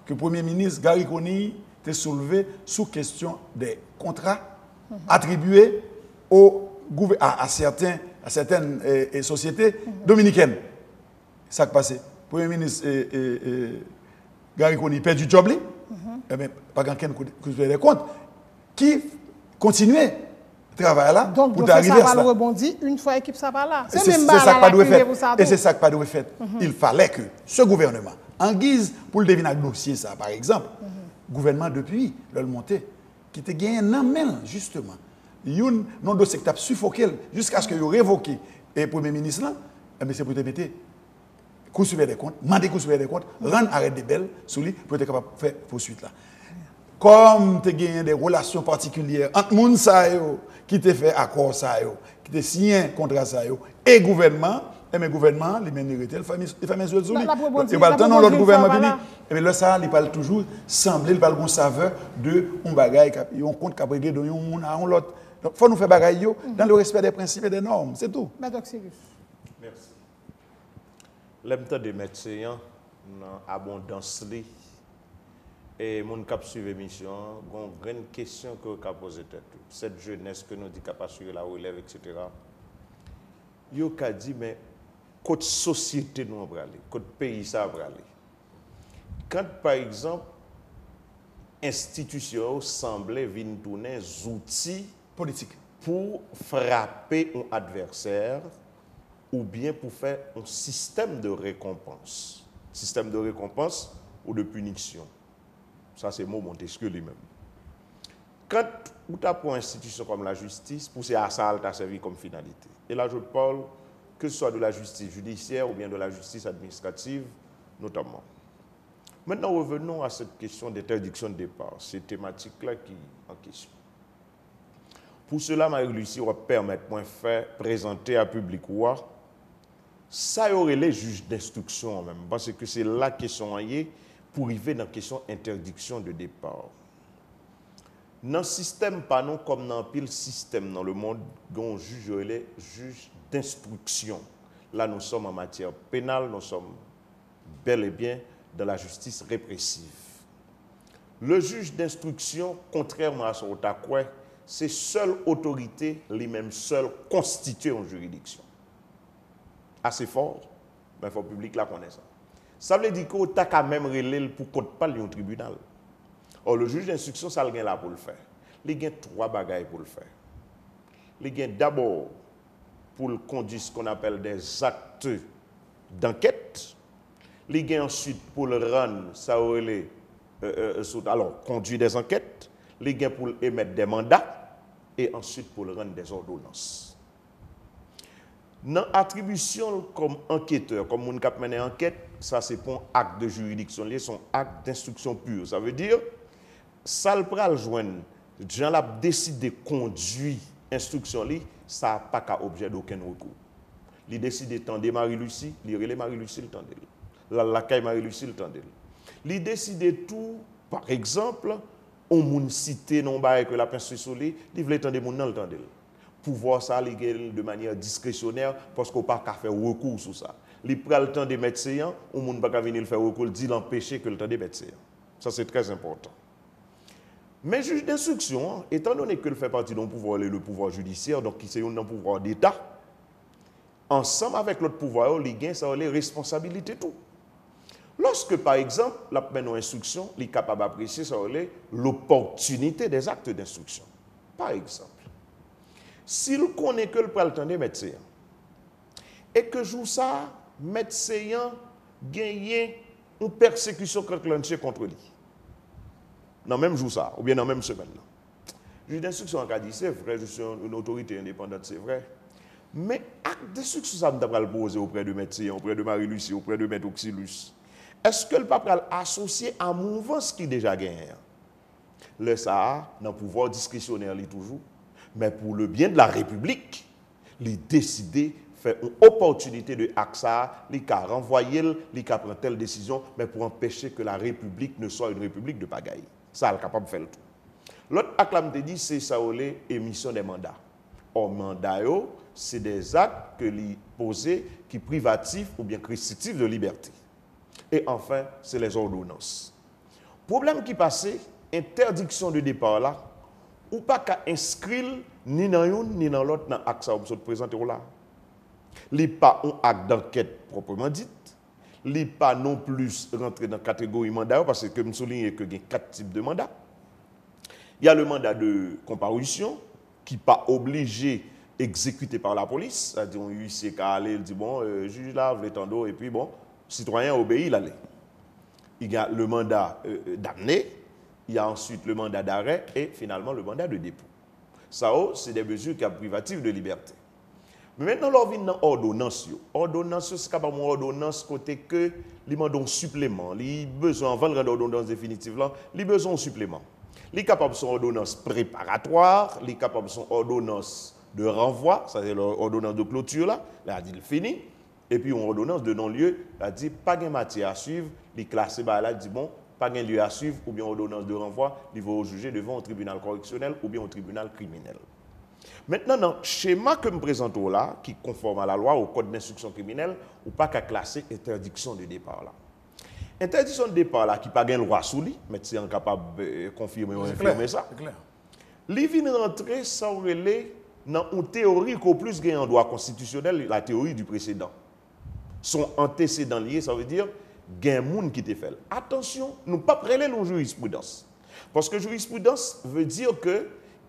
que le Premier ministre Gary Conille a soulevé sous question des contrats attribués à certaines sociétés dominicaines. Ça qui passe. Le Premier ministre Gary Conille perd du job, pas quelqu'un qui fait des comptes, qui continuait le travail là pour arriver à ça. Donc, ça va rebondir une fois l'équipe ça va là. C'est même ça que pas doit faire. Et c'est ça que pas doit faire. Il fallait que ce gouvernement, en guise pour le deviner un dossier, ça par exemple, le gouvernement depuis le monté, qui te gagné un main justement. Il y a un dossier qui t'a suffoqué jusqu'à ce que vous révoqué le Premier ministre là, c'est pour te mettre Cour supérieure des comptes, demander Cour supérieure des comptes, rendre arrêt de belles sur lui pour être capable de faire poursuite là. Comme tu as gagné des relations particulières entre les gens qui te fait accord ça, qui te signé un contrat ça, et le gouvernement, et le gouvernement, il mérite, il fait mes yeux sur lui. Il va attendre l'autre gouvernement venir. Et bien là, ça, il parle toujours, sembler, il parle de saveur de un bagage, un compte qui a pris de un l'autre. Donc, il faut nous faire bagaille dans le respect des principes et des normes, c'est tout. Merci. L'aime de médecins, dans abondance, et mon cap suivre l'émission, une grande question que vous posez tête. Cette jeunesse que nous dit qu'à assurer la relève, etc. Yo ka dit, mais côté société nous va aller, côté pays ça va aller. Quand par exemple, institutions semblaient venir tourner des outils politiques pour frapper un adversaire ou bien pour faire un système de récompense. Système de récompense ou de punition. Ça, c'est le mot Montesquieu lui-même. Quand tu as pour une institution comme la justice, pour ça, ça a servi comme finalité. Et là, je parle que ce soit de la justice judiciaire ou bien de la justice administrative, notamment. Maintenant, revenons à cette question d'interdiction de départ, cette thématique-là qui est en question. Pour cela, Marie-Lucie va permettre de faire présenter à public ça y aurait les juges d'instruction même, parce que c'est la question pour arriver dans la question d'interdiction de départ. Dans le système, pas non comme dans pile système dans le monde, on juge les juges d'instruction. Là, nous sommes en matière pénale, nous sommes bel et bien dans la justice répressive. Le juge d'instruction, contrairement à son otakoué, c'est seule autorité, lui-même seul, constituée en juridiction. Assez fort, mais il faut que le public la connaisse. Ça veut dire qu'on a quand même relé pour qu'on ne parle pas au tribunal. Or, le juge d'instruction, ça le gain là pour le faire. Il y a 3 bagailles pour le faire. Il y a d'abord pour conduire ce qu'on appelle des actes d'enquête. Il y a ensuite pour le rendre, ça relève, alors conduire des enquêtes. Il y a pour émettre des mandats et ensuite pour le rendre des ordonnances. Dans l'attribution comme enquêteur, comme on cap mener enquête, ça c'est pour un acte de juridiction, c'est un acte d'instruction pure. Ça veut dire, ça le pral joindre, Jean l'a décidé de conduire instruction, ça n'a pas qu'à objet d'aucun recours. Il décide de tendre Marie-Lucie, il relève Marie-Lucie le tendel. La caille Marie-Lucie le tendel. Il décide de tout, par exemple, on moun cité non ba que la personne solé, il veut tendre moun nan le tendel. Pouvoir ça de manière discrétionnaire parce qu'on pas qu'à faire recours sur ça. Il prend le temps de mettre séant, on moun pas qu'à venir faire recours, dit l'empêcher que le temps de mettre séant. Ça c'est très important. Mais juge d'instruction, étant donné qu'il fait partie d'un pouvoir, le pouvoir judiciaire, donc c'est un pouvoir d'État, ensemble avec l'autre pouvoir, il gagne ça les responsabilités tout. Lorsque, par exemple, la première instruction, il est capable d'apprécier ça l'opportunité des actes d'instruction. Par exemple, s'il connaît que le prend le temps de mettre séant, et que joue ça, mettre séant gagne une persécution contre lui. Dans le même jour ça, ou bien dans la même semaine. Le juge d'instruction a dit, c'est vrai, je suis une autorité indépendante, c'est vrai. Mais acte d'instruction, ça va le poser auprès de médecin, auprès de Marie-Lucie, auprès de Maître Oxylus. Est-ce que le pape va l'associer à un mouvement qui déjà gagné? Le ça, dans le pouvoir discrétionnaire, toujours, mais pour le bien de la République, il a décidé de faire une opportunité de AXA, il a renvoyé, il a pris telle décision, mais pour empêcher que la République ne soit une République de pagaille. Ça, il est capable de faire le tout. L'autre acte, je dit, c'est ça, l'émission des mandats. Or, mandat, c'est des actes que l'on pose qui privatifs ou bien restrictifs de liberté. Et enfin, c'est les ordonnances. Problème qui passait, interdiction de départ là, ou pas qu'à inscrire ni dans une ni dans l'autre dans l'acte que vous présentez là. Il n'est pas un acte d'enquête proprement dit. Il n'est pas non plus rentré dans la catégorie mandat, parce que je me souligne qu'il y a 4 types de mandats. Il y a le mandat de comparution, qui n'est pas obligé exécuté par la police. C'est-à-dire, un huissier qui allait, il dit, bon, juge là, vous l'étendez, et puis bon, citoyen obéit, il allait. Il y a le mandat d'amener, il y a ensuite le mandat d'arrêt, et finalement le mandat de dépôt. Ça, c'est des mesures qui sont privatives de liberté. Mais maintenant, on vient dans l'ordonnance. L'ordonnance, c'est pas une ordonnance côté que il demande un supplément. Il a besoin, avant de rendre l'ordonnance définitive, il a besoin d'un supplément. Il est capable de son ordonnance préparatoire, il est capable de son ordonnance de renvoi, c'est-à-dire l'ordonnance de clôture, là, il dit fini. Et puis, une ordonnance de non-lieu, il dit pas de matière à suivre, il est classé, il dit bon, pas de lieu à suivre, ou bien ordonnance de renvoi, il va juger devant un tribunal correctionnel ou bien un tribunal criminel. Maintenant, dans le schéma que je me présente là, qui est conforme à la loi, au code d'instruction criminelle, ou pas qu'à classer interdiction de départ là. Interdiction de départ là, qui n'a pas de loi sous lui, mais c'est incapable de confirmer ou infirmer ça. Il vient rentrer sans relais dans une théorie qu'au plus gagne en droit constitutionnel, la théorie du précédent. Son antécédent lié, ça veut dire qu'il y a un monde qui te fait. Attention, nous ne pas prêler nos jurisprudence. Parce que jurisprudence veut dire que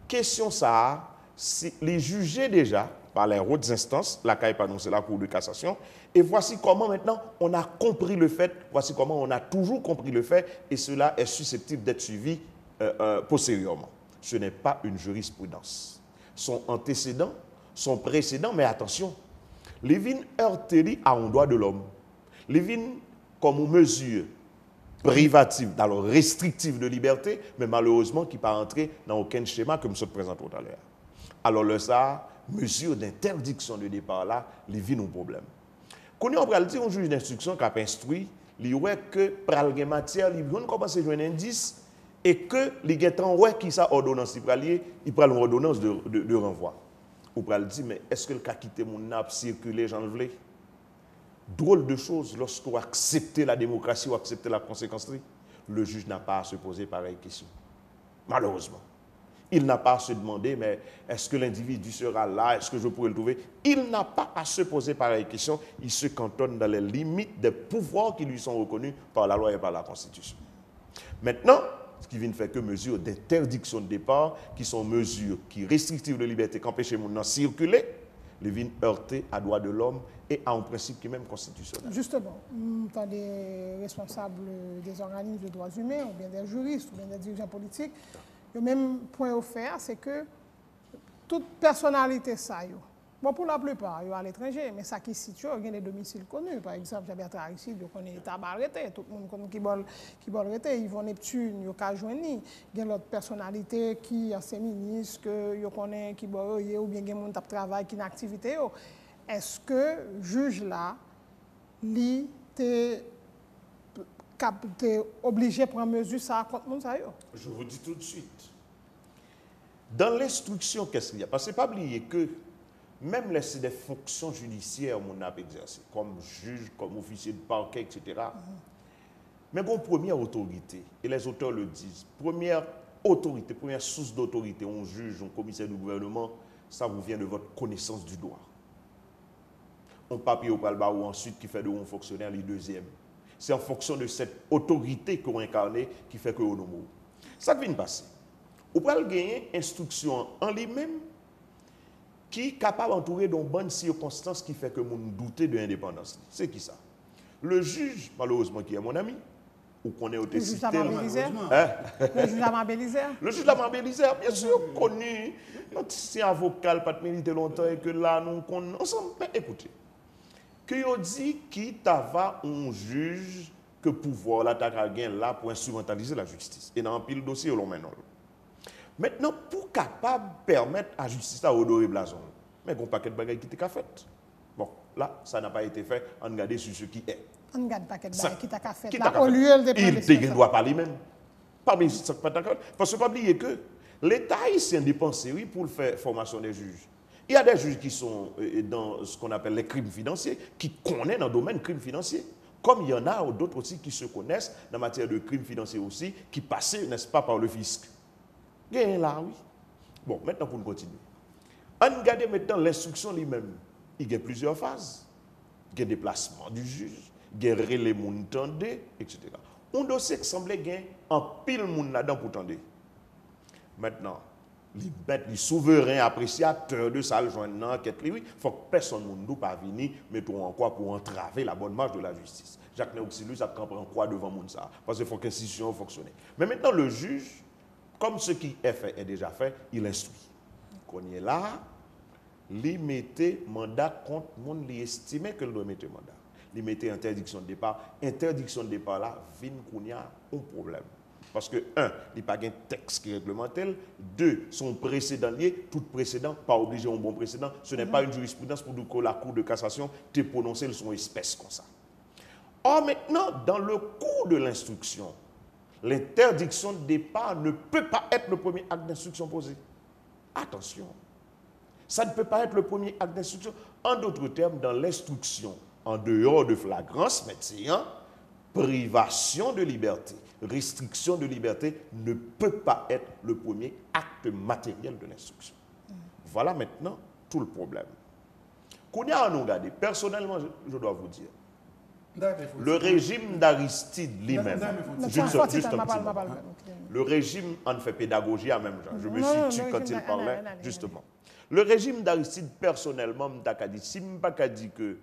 question ça, si les juger déjà par les hautes instances, la CAI pas c'est la Cour de cassation, et voici comment maintenant on a compris le fait, voici comment on a toujours compris le fait, et cela est susceptible d'être suivi postérieurement. Ce n'est pas une jurisprudence. Son antécédent, son précédent, mais attention, les vignes heurteries à un droit de l'homme. Les vignes comme une mesure privative, alors restrictive de liberté, mais malheureusement qui ne pas entrer dans aucun schéma comme je présente tout à l'heure. Alors le ça, mesure d'interdiction de départ là, les vignes ont un problème. Quand on va dire un juge d'instruction qui a instruit, il voit que pour la matière, il commence à jouer un indice et que les gens voient qui ça ordonnance il prend une ordonnance de renvoi. Ou pour dire mais est-ce que le cas quitter mon nappe circuler j'en veux? drôle de chose lorsqu'on accepte la démocratie ou accepte la conséquence, le juge n'a pas à se poser pareille question. Malheureusement. Il n'a pas à se demander, mais est-ce que l'individu sera là? Est-ce que je pourrais le trouver? Il n'a pas à se poser pareille question. Il se cantonne dans les limites des pouvoirs qui lui sont reconnus par la loi et par la Constitution. Maintenant, ce qui vient faire que mesures d'interdiction de départ, qui sont mesures qui restrictives de liberté, qui empêchent les gens de circuler, les viennent heurter à droit de l'homme et à un principe qui est même constitutionnel. Justement, dans des responsables des organismes de droits humains, ou bien des juristes, ou bien des dirigeants politiques, le même point offert, c'est que toute personnalité ça, bon, pour la plupart, ils sont à l'étranger, mais ça qui situe, il y a des domiciles connus. Par exemple, Jean-Bertrand Aristide, il connaît Tabar arrêté, tout le monde connaît qui bol arrêté, Yvon Neptune, il a joigni. Il y a d'autres personnalités qui, ces ministres, que il connaît qui bol ou bien des gens qui travaillent, qui ont activité. Est-ce que le juge là, lui, t'es obligé de prendre mesure ça contre monde ça? Je vous dis tout de suite. Dans l'instruction, qu'est-ce qu'il y a? Parce que pas oublier que même laisser des fonctions judiciaires, mon a exercé, comme juge, comme officier de parquet, etc. Mais bon, première autorité, et les auteurs le disent, première autorité, première source d'autorité, on juge, on commissaire du gouvernement, ça vous vient de votre connaissance du droit. On papier au palba ou ensuite qui fait de vous fonctionnaire les deuxièmes. C'est en fonction de cette autorité qu'on incarne qui fait que vous nous mourons. Ça vient de passer. Vous pouvez gagner instruction en lui-même qui est capable d'entourer d'une bonne circonstance qui fait que vous doutez de l'indépendance. C'est qui ça? Le juge, malheureusement, qui est mon ami, ou qu'on est au Le juge Tessité. Le juge Lamar Bélisère. Le juge Lamar Bélisère, bien sûr, connu. C'est avocat, pas de militer longtemps et que là, nous connaissons ensemble. Mais écoutez, que vous dit qui t'ava un juge que pouvoir l'attaque à gain là pour instrumentaliser la justice. Et dans un pile dossier, on l'emmène. Maintenant, pour capable permettre à la justice à odorer blason, mais il y a un paquet de bagages qui étaient fait. Bon, là, ça n'a pas été fait. On regarde sur ce qui est. On regarde paquet de bagages qui t'a fait. Qui Là, au lieu de il ne doit pas lui-même. Parce que pas oublier que l'État haïtien dépense oui, pour faire formation des juges. Il y a des juges qui sont dans ce qu'on appelle les crimes financiers, qui connaissent dans le domaine crime financier. Comme il y en a d'autres aussi qui se connaissent dans la matière de crimes financiers aussi, qui passent, n'est-ce pas, par le fisc. Gain là, oui. Bon, maintenant pour nous continuer. On regarde maintenant l'instruction lui-même. Il y a plusieurs phases. Il y a déplacement du juge, il y a les moun tende, etc. Un dossier qui semblait gagner en pile moun là-dedans pour tendre. Maintenant, les souverains appréciateurs de ça, le joindre enquête, oui, il faut que personne ne pas venir, mettons en quoi pour entraver la bonne marche de la justice. Jacques Néoxylus, ça prend quoi devant moun ça? Parce qu'il faut que l'institution fonctionne. Mais maintenant, le juge, comme ce qui est fait est déjà fait, il instruit. Quand il est là, il mettait mandat contre le monde, il estimait que doit mettre mandat. Il mettait interdiction de départ. Interdiction de départ là, vient qu'on y a un problème. Parce que, un, il n'y a pas un texte qui réglemente. Deux, son précédent lié, tout précédent, pas obligé un bon précédent. Ce n'est pas une jurisprudence pour que la Cour de cassation t'ait prononcé son espèce comme ça. Or, maintenant, dans le cours de l'instruction, l'interdiction de départ ne peut pas être le premier acte d'instruction posé. Attention. Ça ne peut pas être le premier acte d'instruction. En d'autres termes, dans l'instruction, en dehors de flagrance, médecin, privation de liberté, restriction de liberté ne peut pas être le premier acte matériel de l'instruction. Voilà maintenant tout le problème. Qu'on y a à nous regarder, personnellement, je dois vous dire, le régime d'Aristide lui-même, le régime en fait pédagogie à même genre, je me situe quand il parlait, justement. Le régime d'Aristide, personnellement, si je ne pas dit que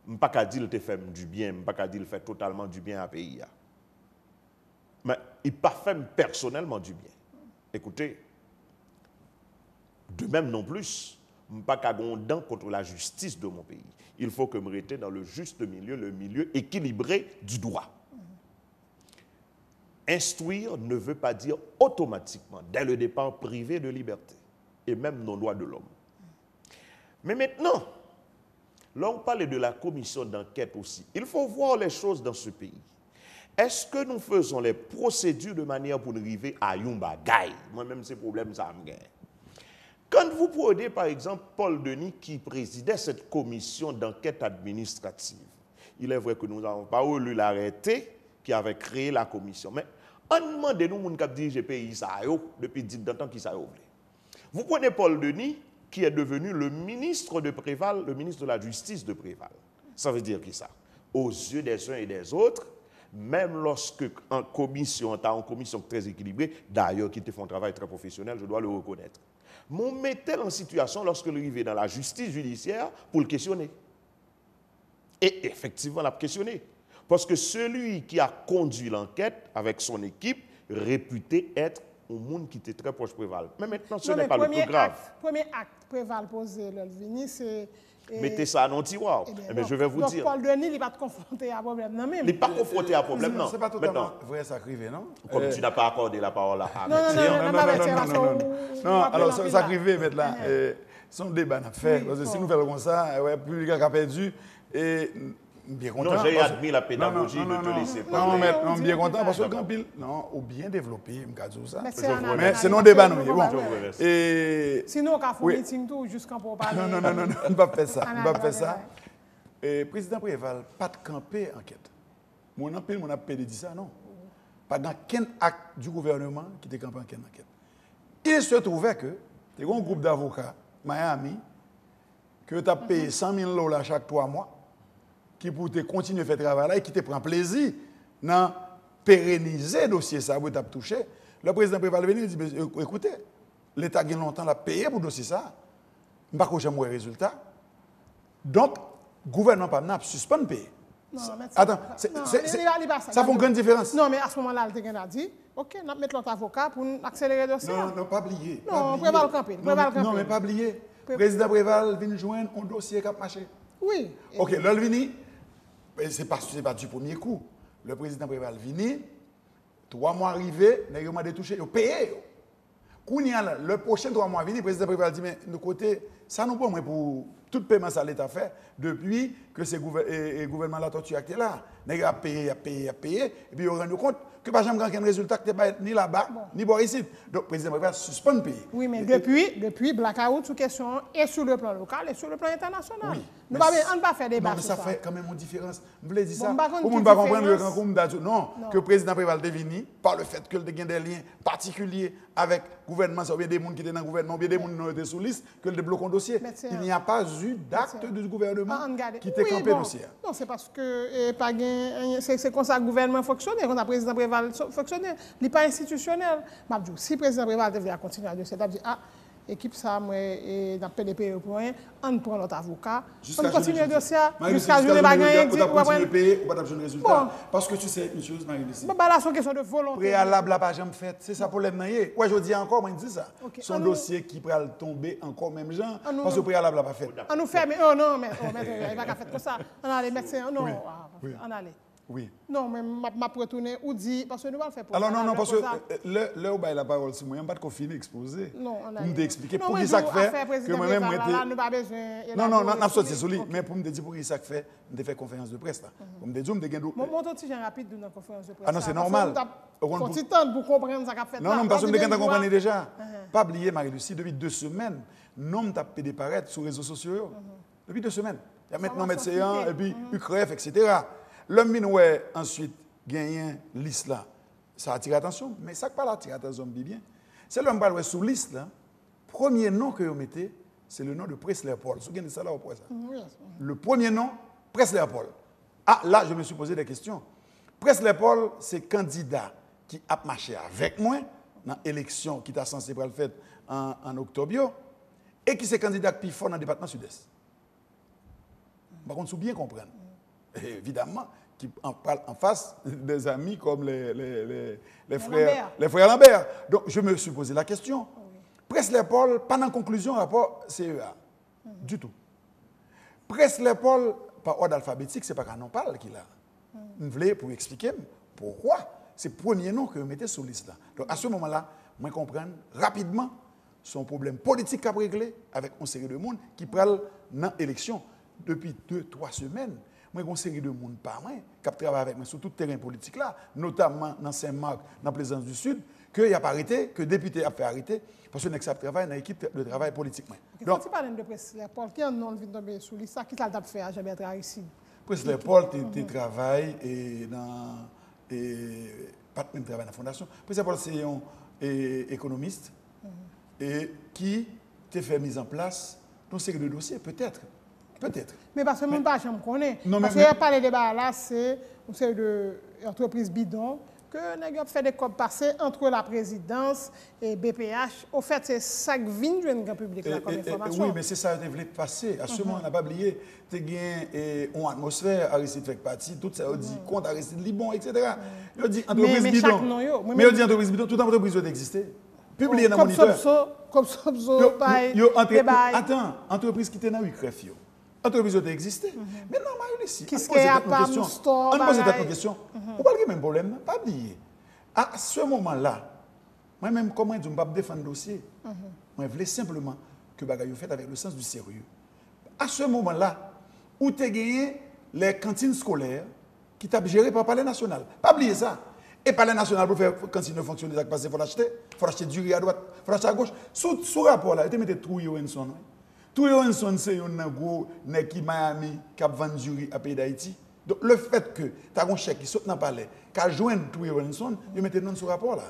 je ne pas dire qu'il fait du bien, je ne pas dire qu'il fait totalement du bien à pays. Mais il n'a pas fait personnellement du bien. Écoutez, de même non plus, je ne pas dent contre la justice de mon pays. Il faut que je me reste dans le juste milieu, le milieu équilibré du droit. Instruire ne veut pas dire automatiquement, dès le départ, privé de liberté, et même non droit de l'homme. Mais maintenant, là on parle de la commission d'enquête aussi. Il faut voir les choses dans ce pays. Est-ce que nous faisons les procédures de manière pour nous arriver à Yumba Gaï? Moi-même, ces problèmes, ça me gagne. Quand vous prenez, par exemple, Paul Denis, qui présidait cette commission d'enquête administrative, il est vrai que nous n'avons pas eu l'arrêté qui avait créé la commission. Mais on demande nous, qui dirige le pays, depuis 10 ans qui ça. Vous prenez Paul Denis, qui est devenu le ministre de Préval, le ministre de la Justice de Préval. Ça veut dire qui ça? Aux yeux des uns et des autres, même lorsque en commission, tu as une commission très équilibrée, d'ailleurs qui te font un travail très professionnel, je dois le reconnaître. Mais on mettait en situation lorsque il arrivait dans la justice judiciaire pour le questionner. Et effectivement, l'a questionné. Parce que celui qui a conduit l'enquête avec son équipe, réputé être un monde qui était très proche Préval. Mais maintenant, ce n'est pas le plus grave. Premier acte Préval posé, l'Olvini, c'est... Mettez ça dans le tiroir. Mais je vais vous dire. Donc, Paul Denis, il n'est pas confronté à un problème. Non, même. Il n'est pas confronté à un problème, non. Ce n'est pas totalement vrai, ça arrive, non? Comme tu n'as pas accordé la parole à non, alors ça arrive maintenant. Son débat n'a fait. Parce que si nous faisons comme ça, le public a perdu. Et bien content. Non, j'ai admis la pédagogie de te laisser parler. Non, bien content parce que grand pile, non, ou bien développé, ça. Mais c'est non débat, non. Et sinon, on a fait un meeting tout jusqu'à pour parler. Non, on ne va pas faire ça. On va faire ça. Et président Préval, pas de camper enquête. Mon appel, mon appel dit ça, non. Pas dans quel acte du gouvernement qui était campé enquête. Il se trouvait que, il y a un groupe d'avocats, Miami, que tu as payé 100 000 $ chaque 3 mois, qui pour te continuer à faire travail et qui te prend plaisir dans pérenniser le dossier ça, vous t'as touché. Le président Préval venir dit écoutez, l'État a longtemps l'a payé pour le dossier ça. Je ne sais pas jamais le résultat. Donc, le gouvernement n'a pas suspend payer. Non, attends, ça fait une grande différence. Non, mais à ce moment-là, il a dit OK, on va mettre l'autre avocat pour accélérer le dossier. Non, pas oublier. Non, Préval campé. Non, mais pas oublier. Le président Préval vient joindre un dossier qui a marché. Oui. OK, là, il vient. Ce n'est pas du premier coup. Le président Préval vient, 3 mois arrivés, il a détouché, il a payé. Le prochain 3 mois, le président Préval dit, mais de côté, ça nous prend pour tout paiement ça l'État fait depuis que ce gouvernement la tortue acte là. Il a payé, et puis il a rendu compte que pas jamais aucun résultat que ni là-bas, ni ici. Donc le président Préval suspend le pays. Oui, mais depuis Blackout, sous question, et sur le plan local, et sur le plan international. Oui. On ne va pas faire débat. Non, mais ça fait quand même une différence. Je voulais dire ça. Pour ne pas comprendre que le président Préval est venu par le fait qu'il y a des liens particuliers avec le gouvernement, ou bien des gens qui étaient dans le gouvernement, ou bien des gens qui étaient sous liste, que le débloque un dossier. Il n'y a pas eu d'acte du gouvernement qui était campé dossier. Non, c'est parce que c'est comme ça que le gouvernement fonctionne, comme ça le président Préval fonctionne. Il n'est pas institutionnel. Si le président Préval devait continuer à dire, c'est-à-dire, équipe ça, moi, et dans le PDP, on prend notre avocat, on continue le dossier jusqu'à ce que je ne on va continuer de payer, on va avoir un résultat. Parce que tu sais une chose, Marie-Lucie. C'est une question de volonté. Préalable, pas jamais fait. C'est ça pour les manier. Ouais, je dis encore, moi, je dis ça. Son dossier qui pourrait tomber encore même gens, parce que préalable n'a pas fait. On nous fait, mais oh non, mais il va pas faire comme ça. On a les médecins, non, on a les. Oui. Non, mais ma retourner ou dit parce que nous allons faire pour alors non parce que le où la parole si moi pas de confiner exposé. Non, on a. Pour me expliquer pour qui ça fait que moi même nous pas besoin. Non, n'a sorti sur lui, mais pour me dire pour qui ça fait, me faire conférence de presse là. Pour me dire me gain mon petit rapide dans la conférence de presse. Ah non, c'est normal. Faut petit temps pour comprendre ça qu'a fait. Non, parce que me gain comprendre déjà. Pas oublier Marie-Lucie depuis 2 semaines, nom t'a pédé paraître sur les réseaux sociaux. Depuis 2 semaines. Il y a maintenant médecin et puis UCREF etc. L'homme minoué ensuite gagne liste là. Ça attire l'attention, mais ça pas attire l'attention bien. C'est l'homme qui sous liste là. Premier nom que vous mettez, c'est le nom de Presley Paul. Vous avez ça là au ça. Le premier nom, Presley Paul. Ah là, je me suis posé des questions. Presley Paul, c'est candidat qui a marché avec moi dans l'élection qui était censée être faite en octobre et qui c'est candidat plus fort dans le département sud-est. Par contre, il faut bien comprendre. Et évidemment, qui parle en face des amis comme les frères Lambert. Donc, je me suis posé la question. Presley Paul, pas en conclusion rapport CEA. Du tout. Presley Paul, par ordre alphabétique, ce n'est pas qu'un nom parle qu'il a. Vous voulez pour expliquer pourquoi c'est le premier nom que vous mettez sur la liste là. Donc, à ce moment-là, moi, comprends rapidement son problème politique qu'a réglé avec une série de monde qui parle dans l'élection depuis 2-3 semaines. Moi, j'ai une série de monde par moi qui travaille avec moi sur tout le terrain politique là, notamment dans Saint-Marc, dans la Plaisance du Sud, qu'il a pas arrêté, que le député a fait arrêter, parce que nous travaille dans l'équipe de travail politique. Donc, quand tu parles de Presley Paul, qui a un nom qui tombe sous liste, qui t'a fait à Jean-Bertrand ici? Président Paul, tu travailles dans pas même travail dans la fondation. Président Paul, c'est un économiste et qui t'a fait mise en place une série de dossiers, peut-être. Peut-être. Mais parce que mon pas j'aime connaître. Non, parce que parler de débat là, c'est une série d'entreprises bidons que nous avons fait des codes passés entre la présidence et BPH. Au fait, c'est ça qui vient du grand public là, comme information. Oui, mais c'est ça qui devait passer. À ce moment, on n'a pas oublié. Tu as gagné une atmosphère, Aristide fait partie, tout ça, on dit contre Aristide Libon, etc. On dit entreprise bidon. Mais on dit entreprise bidon, toute entreprise doit exister. Publié dans le moniteur. Comme Sobso, attends, entreprise qui était dans l'UCREF. Entreprise doit exister. Mais non, ici. Qu'est-ce qu'il y a pas de store? On pose cette question. Vous parlez même problème, pas oublier. À ce moment-là, moi-même, comment je ne peux pas défendre le dossier? Moi, je voulais simplement que bagaille fait avec le sens du sérieux. À ce moment-là, où tu as gagné les cantines scolaires qui t'ont géré par le Palais national. Pas oublier ça. Et le Palais national, pour faire cantine fonctionner, il faut l'acheter du riz à droite, il faut l'acheter à gauche. Sous rapport là, tu mets Trouille Wenson. Trouille Wenson, c'est un gros nez qui Miami qui a vendu du riz à pays d'Haïti. Donc le fait que tu as un chèque qui saute dans le palais, qui a joint Trouille Wenson, il met non sur rapport là.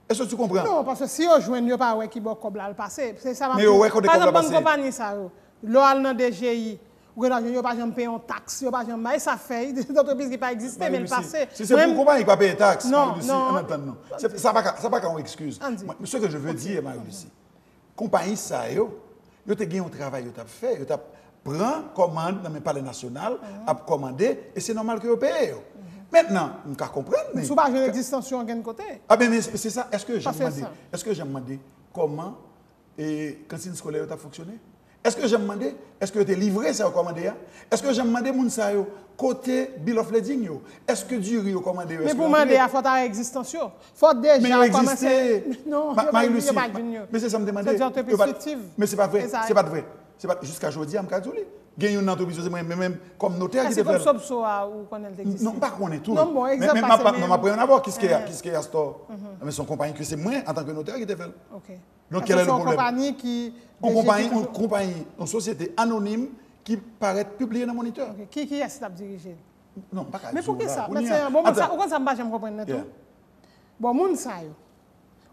Est-ce que tu comprends? Non, parce que si on joint, il n'y a pas qui va le passer. C'est ça. Mais ouais, quand par exemple, une compagnie, ça, l'OAL dans DGI, ou il n'y a pas de payer une taxe, il n'y a pas de ça fait des entreprises qui n'ont pas existé, mais le passé. Si c'est pour une compagnie qui n'a pas payé taxe, non. Ça ne va pas une excuse. Ce que je veux dire, Marie-Lucie, compagnie, ça, yo te gagné un travail, tu as fait, tu prends commande dans le palais national, à commander, et c'est normal que vous payez. Maintenant, on peut comprendre. Mais si pas une extension à quel côté? Ah ben c'est ça. Est-ce que j'ai demandé comment et cantine scolaire a fonctionné? Est-ce que j'ai demandé, est-ce que tu es livré ça au commandé? Est-ce que j'ai demandé mon ça côté bill of lading? Est-ce que du riz au commandé? Mais pour demander, il faut avoir existence. Il faut déjà commencer. Non, mais c'est ça me demander. C'est entreprise fictive. Mais c'est pas vrai. C'est pas vrai. Jusqu'à aujourd'hui, je me il y a une entreprise, même comme notaire qui te fait. C'est comme Sobsoa ou qu'on existe. Non, pas qu'on est tout. Non, bon, exemple. Mais ma première d'abord, qu'est-ce qu'il y a à store? Mais son compagnie, que c'est moi en tant que notaire qui te fait. OK. Donc, quel est le problème? Une compagnie qui. Une société anonyme qui paraît publiée dans le moniteur. Qui est-ce qui a dirigé? Non, pas mais pour qui ça? Bon, ça ne va pas comprendre tout. Bon, moun ça,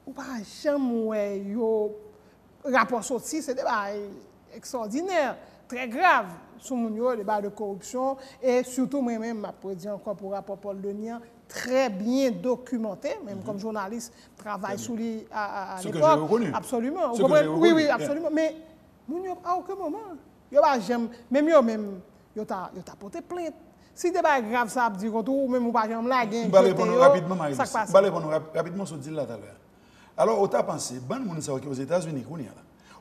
ou pas jamais yo rapport sorti, c'est des extraordinaire, très grave sur mon débat de corruption et surtout moi-même, je dire encore pour rapport Paul Denian, très bien documenté, même comme journaliste, travaille sur lui à l'époque. Ce que j'ai reconnu. Absolument. Oui, absolument. Mais à aucun moment, même yo t'a porté plainte. Si c'est pas grave, ça veut dire que ou même ou pas jamais là, gain. Rapidement, rapidement sur dire là tout à l'heure. Alors, on a pensé, bon monde ça aux États-Unis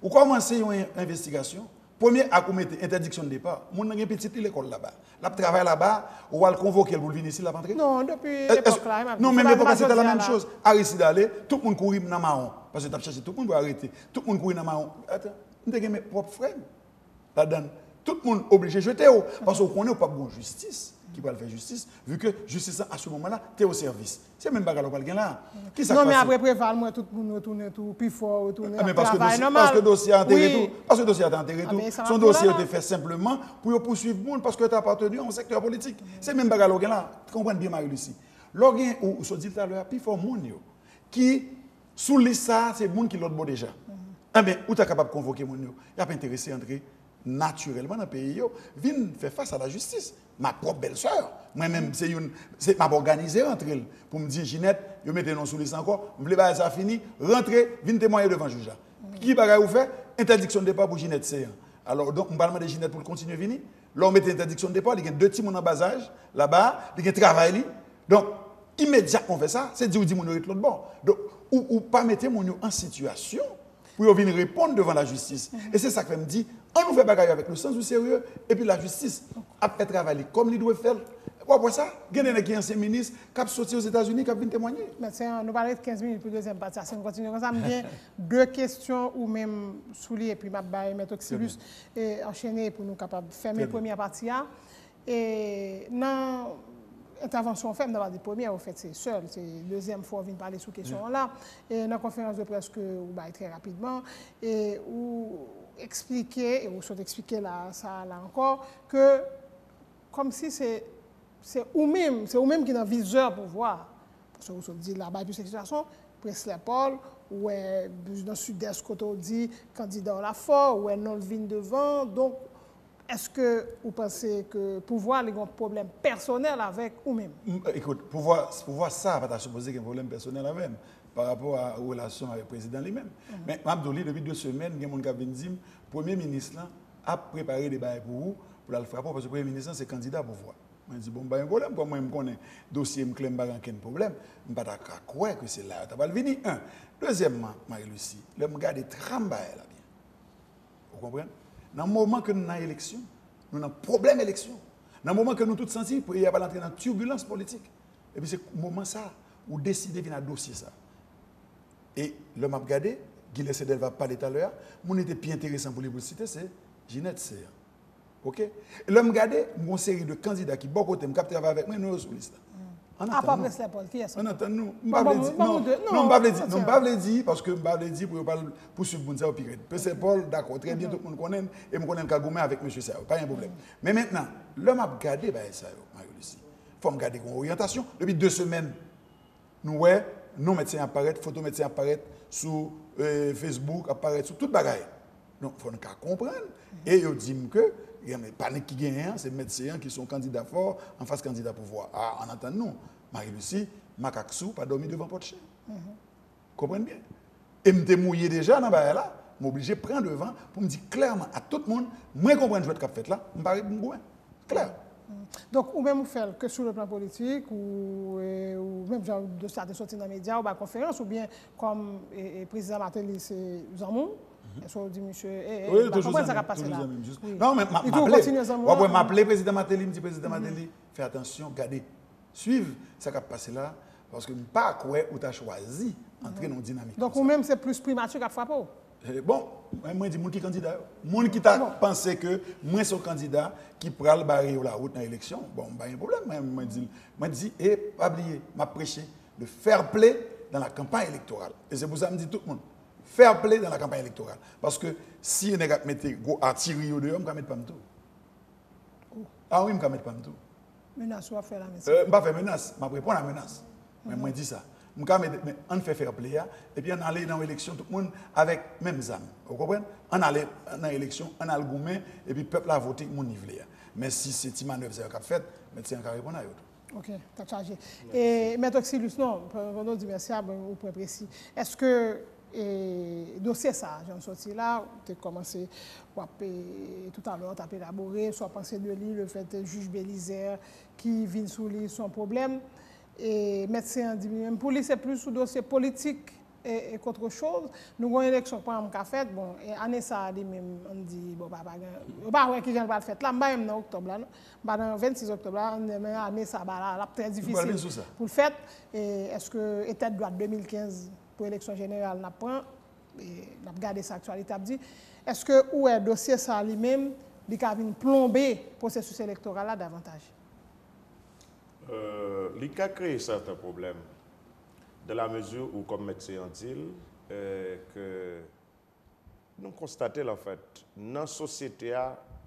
ou commencez une investigation. Premier à commettre interdiction de départ. Mon a une petite l'école là-bas. Là travaille là-bas, ou va le convoquer pour venir ici la rentrer. Non, depuis l'époque là. Non, mais l'époque c'était la même chose. Aristide allait, tout le monde courir dans marron parce que tu as cherché tout le monde pour arrêter. Tout le monde courir dans marron. Attends, on a mes propres frères là-dedans. Tout le monde obligé de jeter parce qu'on connaît pas bon justice qui va le faire justice vu que justice à ce moment-là tu es au service. C'est même bagarre pas là. Qui ça? Non mais après préval moi tout le monde retourner tout puis fort retourner. Mais parce que le dossier a enterré tout. Parce que le dossier a enterré tout. Son dossier a été fait simplement pour poursuivre monde parce que tu as appartenu au secteur politique. C'est même bagarre là. Tu comprends bien Marie-Lucie. L'organe ou se dit tout à l'heure puis fort monde qui sous les ça c'est monde qui l'autre bon déjà. Ah ben où tu es capable de convoquer monde yo. Il a pas intéressé entrer naturellement dans le pays, viennent faire face à la justice. Ma propre belle-sœur, moi-même, c'est m'a organisé entre elles pour me dire, Ginette, je mets non sous les encore, je voulais pas ça fini, rentrer, viens témoigner devant le juge. Qui va faire? Interdiction de départ pour Ginette C1. Alors, donc, on va demander Ginette pour continuer à venir. Là, on met interdiction de départ, il y a deux petits en bas âge, là-bas, il y a travail. Donc, immédiatement, on fait ça, c'est dire, on dit, mon l'autre bord. Donc, ou pas mettre mon en situation pour venir répondre devant la justice. Et c'est ça que je me dis, on nous fait bagaille avec le sens du sérieux, et puis la justice a fait travailler comme il doit faire. Pourquoi ça? Il y a des anciens ministres qui sont sortis aux États-Unis qui viennent témoigner. Nous parlons de 15 minutes pour la deuxième partie. Si on continue comme ça, il y a deux questions ou même soulier, et puis je vais mettre Oxylus et enchaîner pour nous capables de faire mes premières parties. Et dans l'intervention faite, dans la première, en fait, c'est seul. C'est la deuxième fois qu'on vient parler sur cette question-là. Et dans la conférence de presse, que vous va très rapidement, et où expliquer, et vous souhaitez expliquer là, ça là encore, que comme si c'est vous-même qui est dans le viseur pour voir. Parce que vous dites là-bas, puis cette situation, Presley-Paul, ou dans le sud-est, quand on dit candidat à la fort, ou non le vin devant. Donc, est-ce que vous pensez que le pouvoir a un problème personnel avec vous-même? Écoute, pouvoir ça, pas supposé qu'il y a un problème personnel avec même par rapport à la relation avec le président lui-même. Mais Mabdouli, depuis 2 semaines, il y a un qui a dit le Premier ministre a préparé des bails pour vous, pour le frapper, parce que le Premier ministre, c'est candidat pour pouvoir. Je dis, bon, pas un problème, comme moi, je connais le dossier, je ne connais pas problème. Je ne sais pas quoi que c'est là. Tu vas venir, un. Deuxièmement, Marie-Lucie, je regarde les trams là bien. Vous comprenez? Dans le moment que nous avons élection, nous avons un problème d'élection. Dans le moment que nous tous sentis, il y a pas l'entrée dans la turbulence politique. Et puis c'est le moment ça, où décider de venir dossier ça. Et l'homme a regardé, Guy Sedel va parler tout à l'heure, mon était plus intéressant pour les citer, c'est Ginette Serre. OK? Et l'homme a regardé, une série de candidats qui beaucoup de temps travaillent avec moi, nous sur liste. Ah, pas Presley-Paul, qui est ça? On entend nous. Non, je ne dire parce que je ne dire pour suivre ça au pire. Presley-Paul, d'accord, très bien, tout le monde connaît, et je connais le Kagoumé avec M. Serre, pas un problème. Mais maintenant, l'homme a regardé ça, Marie-Lucie. Il faut regarder une orientation. Depuis 2 semaines, nous, nos médecins apparaissent, photos médecins apparaissent sur Facebook, apparaissent sur toute bagaille. Donc, il faut comprendre. Et ils disent que il y a des paniques qui gagnent, c'est les médecins qui sont candidats forts en face candidat pouvoir. Ah, en attendant, nous, Marie-Lucie, Makaksou, pas dormi devant porte chien. Comprenez bien? Et je me mouillé déjà dans là, je suis obligé de prendre devant pour me dire clairement à tout le monde, moi, je comprends ce que je fais là, je me parle clair. Donc, ou même vous faites que sur le plan politique, ou même genre de sortir dans les médias, ou à la conférence, ou bien comme le président Martelly, c'est Zamou. Est-ce que vous dites, monsieur, oui, toujours ça va passer là? Non, mais m'appeler président Martelly, me dit président Martelly, fais attention, gardez, suivez ce qui va passer là, parce que je ne sais pas quoi où tu as choisi d'entrer dans une dynamique. Donc, vous-même, c'est plus primature qu'à frapper? Bon, moi, je dis, qui est candidat. Moi qui t'a pensé que moi, suis candidat qui prend le barrière la route dans l'élection, bon, pas un problème. Moi, je dis, et pas oublier, m'a prêché de fair play dans la campagne électorale. Et c'est pour ça que je dis tout le monde. Fair play dans la campagne électorale. Parce que si on a mis un tiré au dehors, on ne met pas tout. Ah oui, on ne met pas tout. Menace, on va faire la menace. Je ne vais pas faire menace, je vais répondre à la menace. Mais moi, je dis ça. On fait fair play, et puis on allait dans l'élection, tout le monde avec même âme. Vous comprenez? On allait dans l'élection, on a le gourmet, et puis le peuple a voté mon niveau. Mais si c'est une manœuvre qui a fait, le médecin a répondu à l'autre. Ok, tu as chargé. Et Maître Oxylus, non, on dit merci à vous, point précis. Est-ce que le dossier ça, j'en sorti là, tu as commencé tout à l'heure, tu as élaboré, soit pensé de lui, le fait de juge Bélisaire qui vient sous lui son problème. Et médecin dit même pour lui c'est plus un dossier politique et qu'autre chose. Nous avons une élection par exemple qu'a fait bon et année ça même on dit bon pas ouais qui vient pas fait là même en octobre là dans 26 octobre là année ça là très difficile pour le fait et est-ce que état de droit 2015 pour l'élection générale n'a pas et n'a regardé sa actualité a dit est-ce que où est dossier ça lui-même il a venir plomber processus électoral là davantage? Il a créé certains problèmes, de la mesure où, comme médecin dit, que nous constatons en fait, dans la société,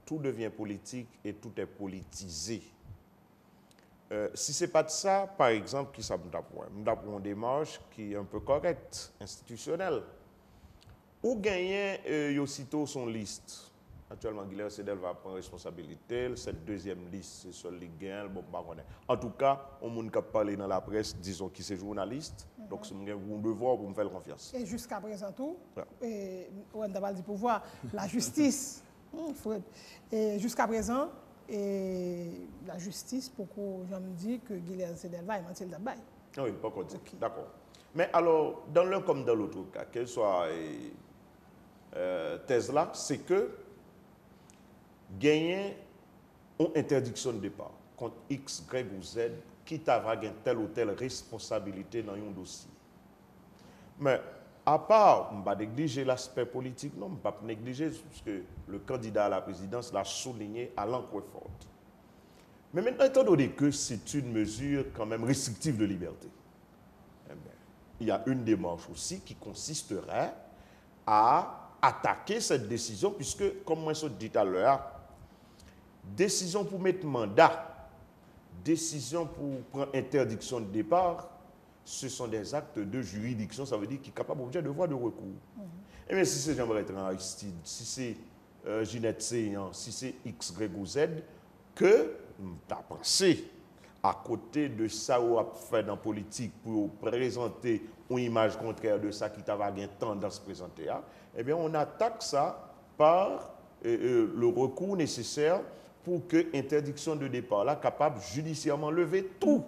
tout devient politique et tout est politisé. Si ce n'est pas de ça, par exemple, qui ça me d'apprend une démarche qui est un peu correcte, institutionnelle. Ou gagner aussitôt son liste. Actuellement, Guilherme Sedel va prendre responsabilité. Cette deuxième liste, c'est sur les gains. Bon, en tout cas, on ne peut pas parler dans la presse, disons, qui c'est journaliste. Donc, c'est mon devoir pour me faire confiance. Et jusqu'à présent, tout, on a dit pouvoir, la justice, et jusqu'à présent, la justice, pourquoi je me dis que Guilherme Sedel va mentir le débat. Oui, pas qu'on dit. Okay. D'accord. Mais alors, dans l'un comme dans l'autre cas, qu'elle soit thèse là, c'est que gagner une interdiction de départ contre X, Y ou Z qui t'a telle ou telle responsabilité dans un dossier. Mais à part, on ne va pas négliger l'aspect politique, non, on ne va pas négliger parce que le candidat à la présidence l'a souligné à l'encre forte. Mais maintenant, étant donné que c'est une mesure quand même restrictive de liberté, eh bien, il y a une démarche aussi qui consisterait à attaquer cette décision puisque, comme moi je l'ai dit tout à l'heure, décision pour mettre mandat, décision pour prendre interdiction de départ, ce sont des actes de juridiction, ça veut dire qu'il est capable de devoir de recours. Et bien si c'est Jean-Bertrand Aristide, si c'est Ginette Seyan, si c'est X, Y ou Z, que tu as pensé à côté de ça qu'on a fait dans la politique pour présenter une image contraire de ça qui t'a tendance à présenter, eh bien on attaque ça par le recours nécessaire pour que l'interdiction de départ là capable judiciairement lever tout.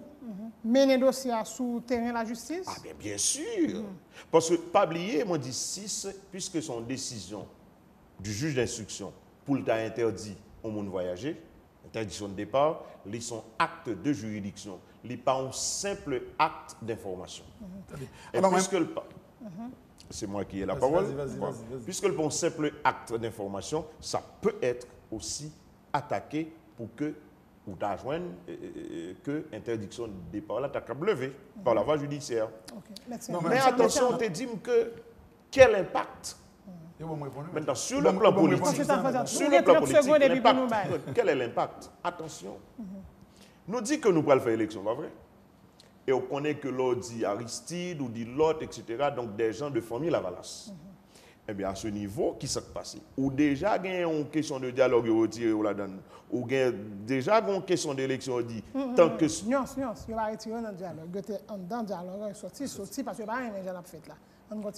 Mener dossier sous terrain la justice? Ah bien sûr. Parce que, pas oublier, moi dit 6, puisque son décision du juge d'instruction pour le interdit au monde voyager, interdiction de départ, ils sont actes de juridiction. Ils ne sont pas un simple acte d'information. Et alors, puisque c'est moi qui ai la parole. Vas-y. Puisque le simple acte d'information, ça peut être aussi attaqué pour que ou d'adjoindre que l'interdiction de départ là, tu as levé par la voie judiciaire. Mais attention, on te dit que quel impact maintenant sur le plan politique, quel est l'impact? Attention, nous dit que nous pourrons faire élection, pas vrai? Et on connaît que l'on dit Aristide ou dit l'autre, etc. Donc des gens de famille Lavalas. Eh bien, à ce niveau, qui s'est passé? Ou déjà, il y a une question de dialogue retiré ou la donne. Ou déjà, il y a une question d'élection dit. Tant que. Nuance, il va retirer dans le dialogue. Dans le dialogue, il sorti parce que pas rien déjà fait là.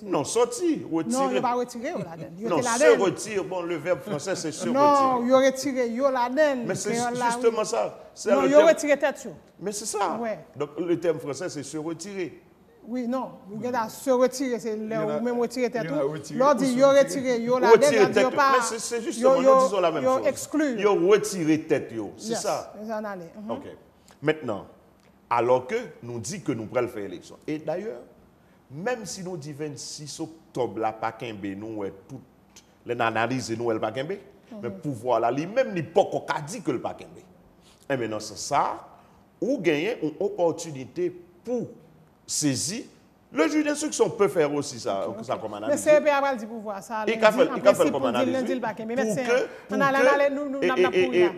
Non, sorti, retiré. Non, il va retirer ou la donne. Non, se retire, bon, le verbe français, c'est se retirer. Non, il retiré, il la donne. Mais c'est justement ça. Non, il retiré tête. Mais c'est ça. Donc, le terme français, c'est se retirer. Oui, non, vous avez se retirer, c'est là où même retirer tête. L'on dit, il retiré, il la donne, mais c'est justement, nous disons la même chose. Il exclut. Il retiré tête, c'est ça. Ok. Maintenant, alors que nous dit que nous pourrons faire élection. Et d'ailleurs, même si nous disons 26 octobre, la Pakembe, nous, toutes les analyses, nous, le Pakembe, mais pouvoir là, lui-même, il n'y a pas qu'on dit que le Pakembe. Et maintenant, c'est ça, ou gagner une opportunité pour saisir. Le juge d'instruction peut faire aussi ça, ça comme analyse. Mais c'est pas dit pouvoir ça. Il a fait comme analyse.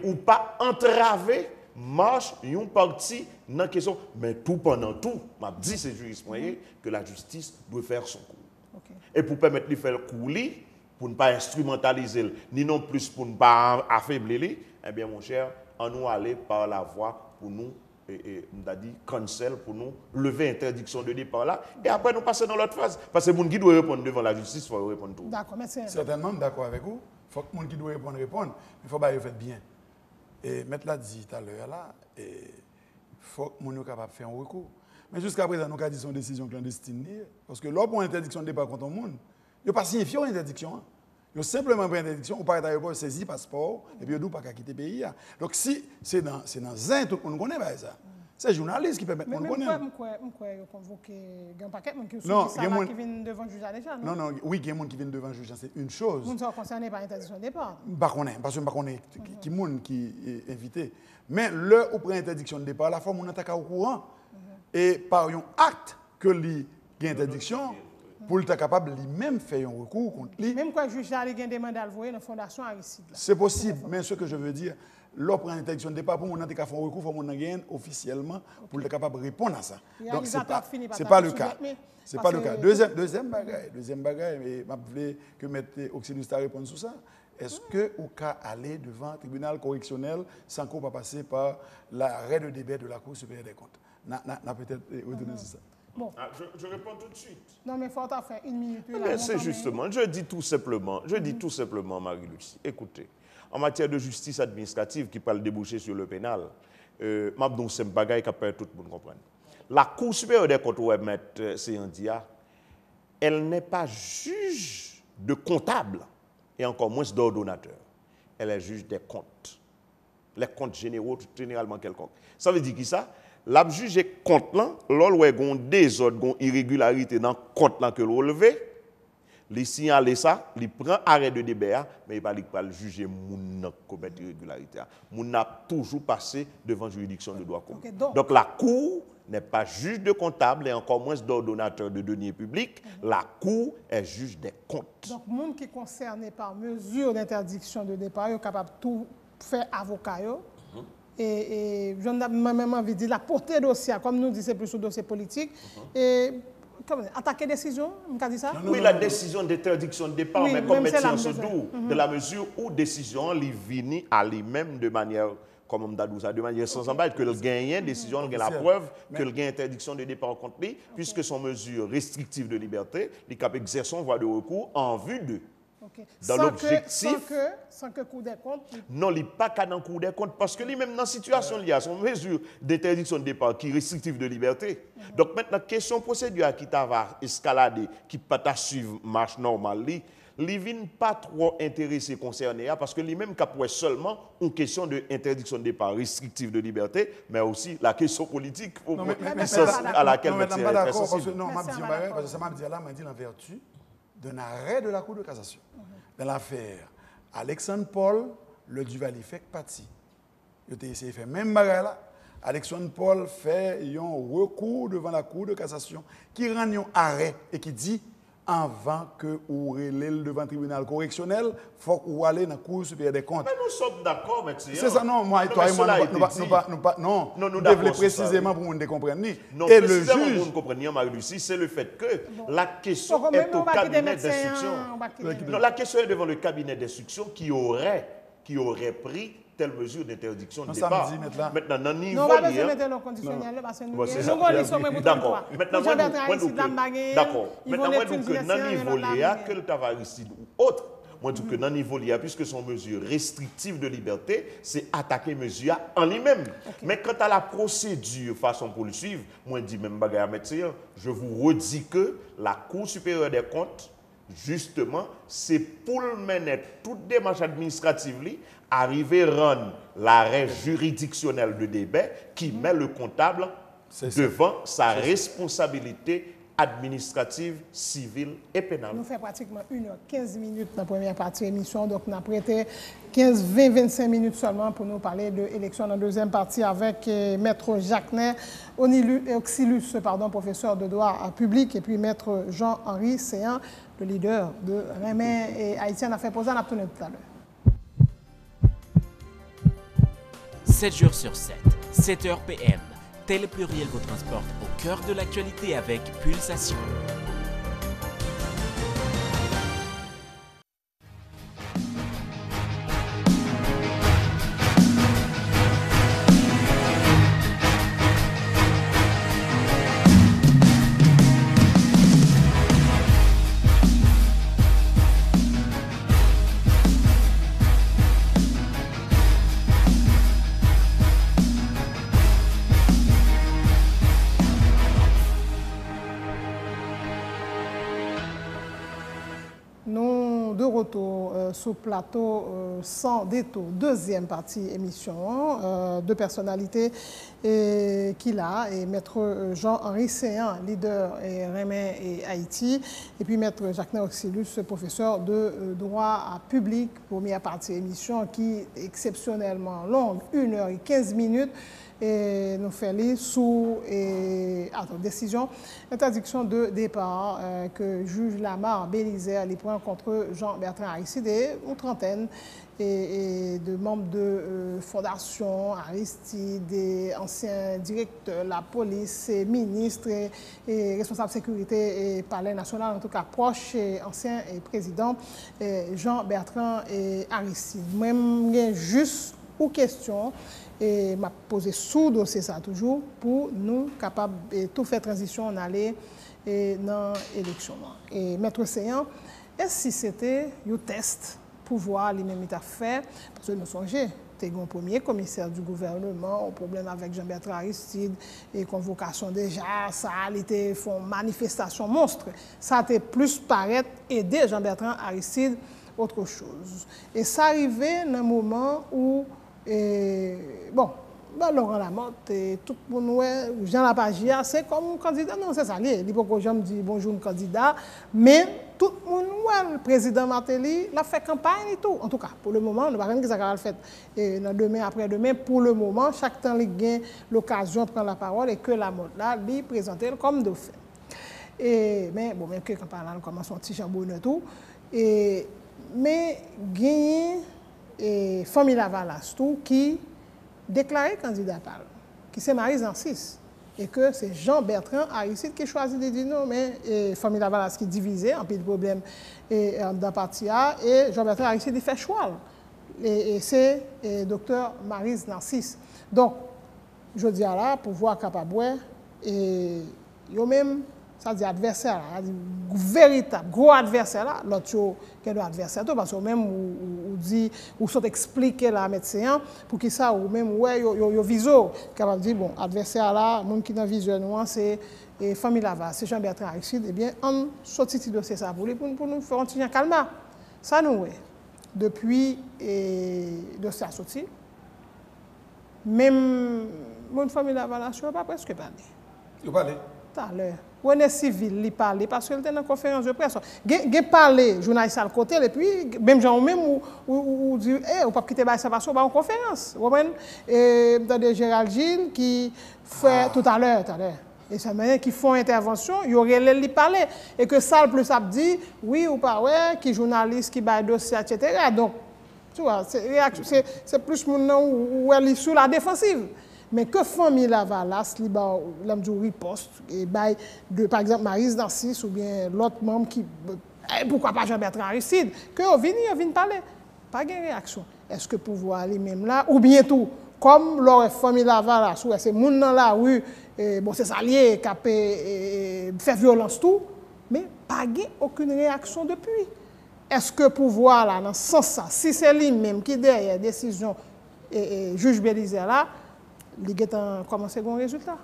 Ou pas entraver marche une partie dans la question, mais tout pendant tout, m'a dit ces juristes que la justice doit faire son cours. Et pour permettre de faire le cours, pour ne pas instrumentaliser, ni non plus pour ne pas affaiblir, eh bien mon cher, on nous aller par la voie pour nous, on a dit cancel, pour nous lever l'interdiction de départ là, et après nous passer dans l'autre phase. Parce que les gens qui doivent répondre devant la justice, il faut répondre tout. D'accord, merci. Certainement, d'accord avec vous. Il faut que les gens qui doivent répondre, mais il faut que vous faites bien. Et mettre l'a dit tout à l'heure là, il faut que les gens soient capables de faire un recours. Mais jusqu'à présent, nous avons dit son décision clandestine. Parce que l'ordre pour l'interdiction de départ contre le monde, il n'y a pas signifié une interdiction. Il y a simplement pas interdiction, on part à l'aéroport, saisir passeport, et puis on ne peut pas quitter le pays. Donc si c'est dans un, tout le monde connaît pas ça. C'est les journalistes qui permettent de connaître. Mais pourquoi convoquer un paquet de gens qui viennent devant le juge déjà? Non, oui, il y a des gens qui viennent devant le juge, c'est une chose. Vous ne sont concernés par l'interdiction de départ? Parce que je ne sais pas qui est invité. Mais le ou prend interdiction de départ, la fois, on est au courant. Et par un acte que l'interdiction, pour être capable de lui-même faire un recours contre lui. Même quand le juge a des mandats à dans la Fondation Aristide. C'est possible, mais ce que je veux dire, l'offre pour interdiction de départ, pour mon faire un recours, il faut qu'on gagne officiellement pour être capable de répondre à ça. Donc, ce n'est pas le cas. C'est pas le cas. Deuxième bagaille, mais je voulais que M. Oxydus réponde sur ça. Est-ce que au cas aller devant le tribunal correctionnel sans qu'on va passer par l'arrêt de débat de la Cour supérieure des comptes? N'a peut-être retourné sur ça. Bon. Je réponds tout de suite. Non, mais il faut faire une minute. C'est justement, je dis tout simplement, Marie-Lucie, écoutez, en matière de justice administrative qui parle déboucher sur le pénal, Mabdou c'est un bagage qui peut tout le monde comprendre. La Cour supérieure des comptes, M. Seyandia, elle n'est pas juge de comptable et encore moins d'ordonnateur. Elle est juge des comptes. Les comptes généraux, généralement quelconque. Ça veut dire qui ça? La juge compte là, lorsqu'il y a des désordres, des irrégularités dans le compte là que l'on relevé, il signale ça, il prend arrêt de débat, mais il ne va pas juger moun commettre irrégularité. Moun a toujours passé devant la juridiction de droit commun. Donc la Cour n'est pas juge de comptable et encore moins d'ordonnateur de deniers publics. La Cour est juge des comptes. Donc, les gens qui sont concernés par mesure d'interdiction de départ, sont capables de tout fait avocat. Et j'en ai même envie de dire la portée dossier, comme nous disons, c'est plus un dossier politique. Et attaquer décision, on a dit ça? Oui, la décision d'interdiction de départ, Oui, mais comme même c'est la métier en mesure. de la mesure où décision est venue à lui-même de manière, comme on dit ça, de manière sans embâche, que le gagnant, décision, il a la preuve que le gain interdiction de départ contre lui, puisque son mesure restrictive de liberté, il cap exercer son voie de recours en vue de. Dans l'objectif. Sans que Cour des comptes. Non, il n'est pas qu'à dans Cour des comptes, parce que lui-même, dans la situation, il y a son mesure d'interdiction de départ qui est restrictive de liberté. Donc maintenant, question procédure qui va escalader, qui peut pas suivre marche normale, il ne pas trop intéressé concerné parce que lui-même n'a seulement une question d'interdiction de départ restrictive de liberté, mais aussi la question politique à laquelle je ne suis pas d'accord parce que non, parce que ça m'a dit là, m'a dit en vertu d'un arrêt de la Cour de cassation. Dans l'affaire Alexandre Paul, le Duvalier fait partie. Il a essayé de faire même bagarre là. Alexandre Paul fait un recours devant la Cour de cassation qui rend un arrêt et qui dit avant que vous relève devant le tribunal correctionnel, il faut que vous allez dans la Cour supérieure des comptes. Mais nous sommes d'accord, monsieur. C'est ça, non, moi et toi, nous devons précisément pour nous comprendre. Non, et le précisément juge. pour nous comprendre, Marie-Lucie, c'est le fait que la question est au cabinet d'instruction. Non, la question est devant le cabinet d'instruction qui aurait pris telle mesure d'interdiction de départ. Maintenant, dans le niveau... Non, on va pas se mettre dans le conditionnel, parce que nous avons... D'accord. Maintenant, moi, que dans le niveau Léa, que le Tavaricide ou autre, moi, je dis que dans le niveau Léa, puisque son mesure restrictive de liberté, c'est attaquer mesure en lui-même. Mais quant à la procédure façon pour le suivre, moi, je dis même bagarre médecin, je vous redis que la Cour supérieure des comptes, justement, c'est pour mener toute démarche administrative, arriver à rendre l'arrêt juridictionnel de débat qui met le comptable devant sa responsabilité administrative, civile et pénale. Nous faisons pratiquement 1h15 minutes dans la première partie de l'émission, donc nous avons prêté 15, 20, 25 minutes seulement pour nous parler de l'élection dans la deuxième partie avec Maître Jacquenet Oxylus, professeur de droit public, et puis Maître Jean-Henri Séan, le leader de Remè et Haïtien a fait poser à tout à l'heure. 7 jours sur 7, 7h PM, Télé Pluriel vous transporte au cœur de l'actualité avec Pulsation. Sur plateau sans détour, deuxième partie émission, deux personnalités qu'il a, et Maître Jean-Henri Séan, leader Remè et Haïti, et puis Maître Jacquenet Oxylus, professeur de droit public, première partie émission qui est exceptionnellement longue, 1h15 minutes. Et nous faisons sous décision, interdiction de départ que juge Lamar Bélizer les prend contre Jean-Bertrand Aristide, une trentaine de membres de fondation Aristide, des anciens directeurs, la police, ministres et responsables de sécurité et palais national, en tout cas proches et anciens présidents Jean-Bertrand Aristide. Même juste une question. Et m'a posé sous dossier ça toujours pour nous capables de tout faire transition en aller dans l'élection. Et Maître Séan, est-ce que c'était un test pour voir les mêmes états fait parce que nous songeons tu es un premier commissaire du gouvernement au problème avec Jean-Bertrand Aristide et convocation déjà ça a été une manifestation monstre ça a été plus paraître aider Jean-Bertrand Aristide autre chose et ça arrivait dans un moment où Laurent Lamotte, tout le monde, Jean Lapagia, c'est comme un candidat, non, c'est ça, il faut que je me dise bonjour, un candidat, mais tout le monde, le président Martelly, l'a fait campagne et tout. En tout cas, pour le moment, nous ne savons pas ce qu'il a fait demain, après-demain, pour le moment, chaque temps, il gagne l'occasion de prendre la parole et que Lamotte, là, lui, présente comme dauphin. Mais bon, même que la campagne, commence son petit charbonne et tout, mais gagner et famille Lavalas tout qui déclaré candidat par qui c'est Maryse Narcisse et que c'est Jean-Bertrand Aristide qui choisit de dire non mais famille Lavalas qui divisé en pile de problème et dans parti A et Jean-Bertrand Aristide il fait choix et c'est docteur Maryse Narcisse. Donc je dis là pour voir capable et yo même ça dit adversaire là, véritable gros adversaire là, l'autre qui est adversaire parce que même ou dit ou sont expliquer la médecin pour que ça ou même ouais yo viso capable dire bon adversaire là monde qui dans vision nous c'est famille Lavalas, c'est Jean-Bertrand Aristide et bien on sorti de dossier ça pour nous faire un petit calme. Ça nous depuis dossier a sorti même mon famille Lavalas pas presque parlé. Vous parlez Tout à l'heure. On est civil, il parle parce qu'il était dans une conférence de presse. Il parlé, journaliste à côté, et puis, même gens même, ou dit, on peut quitter ça parce qu'on va en conférence. Vous comprenez? Et dans Gérald Gilles qui fait tout à l'heure. Et ça veut dire qu'ils font intervention, il y aurait les parler. Et que ça, le plus, ça dit, oui ou pas, ouais, qui journaliste, qui bat dossier, etc. Donc, tu vois, c'est plus mon où elle est sous la défensive. Mais que famille Lavalas, l'amdou riposte, et de par exemple Maryse Narcisse ou bien l'autre membre qui, pourquoi pas Jean-Bertrand Aristide, que on vient parler, pas de réaction. Est-ce que pouvoir aller même là, ou bien tout, comme leur famille Lavalas, ou c'est moun dans la rue, bon c'est salier, qui a fait violence tout, mais pas aucune réaction depuis. Est-ce que pouvoir là, dans ce sens, si c'est lui-même qui derrière décision juge Bélizer là, il a commencé à avoir un résultat.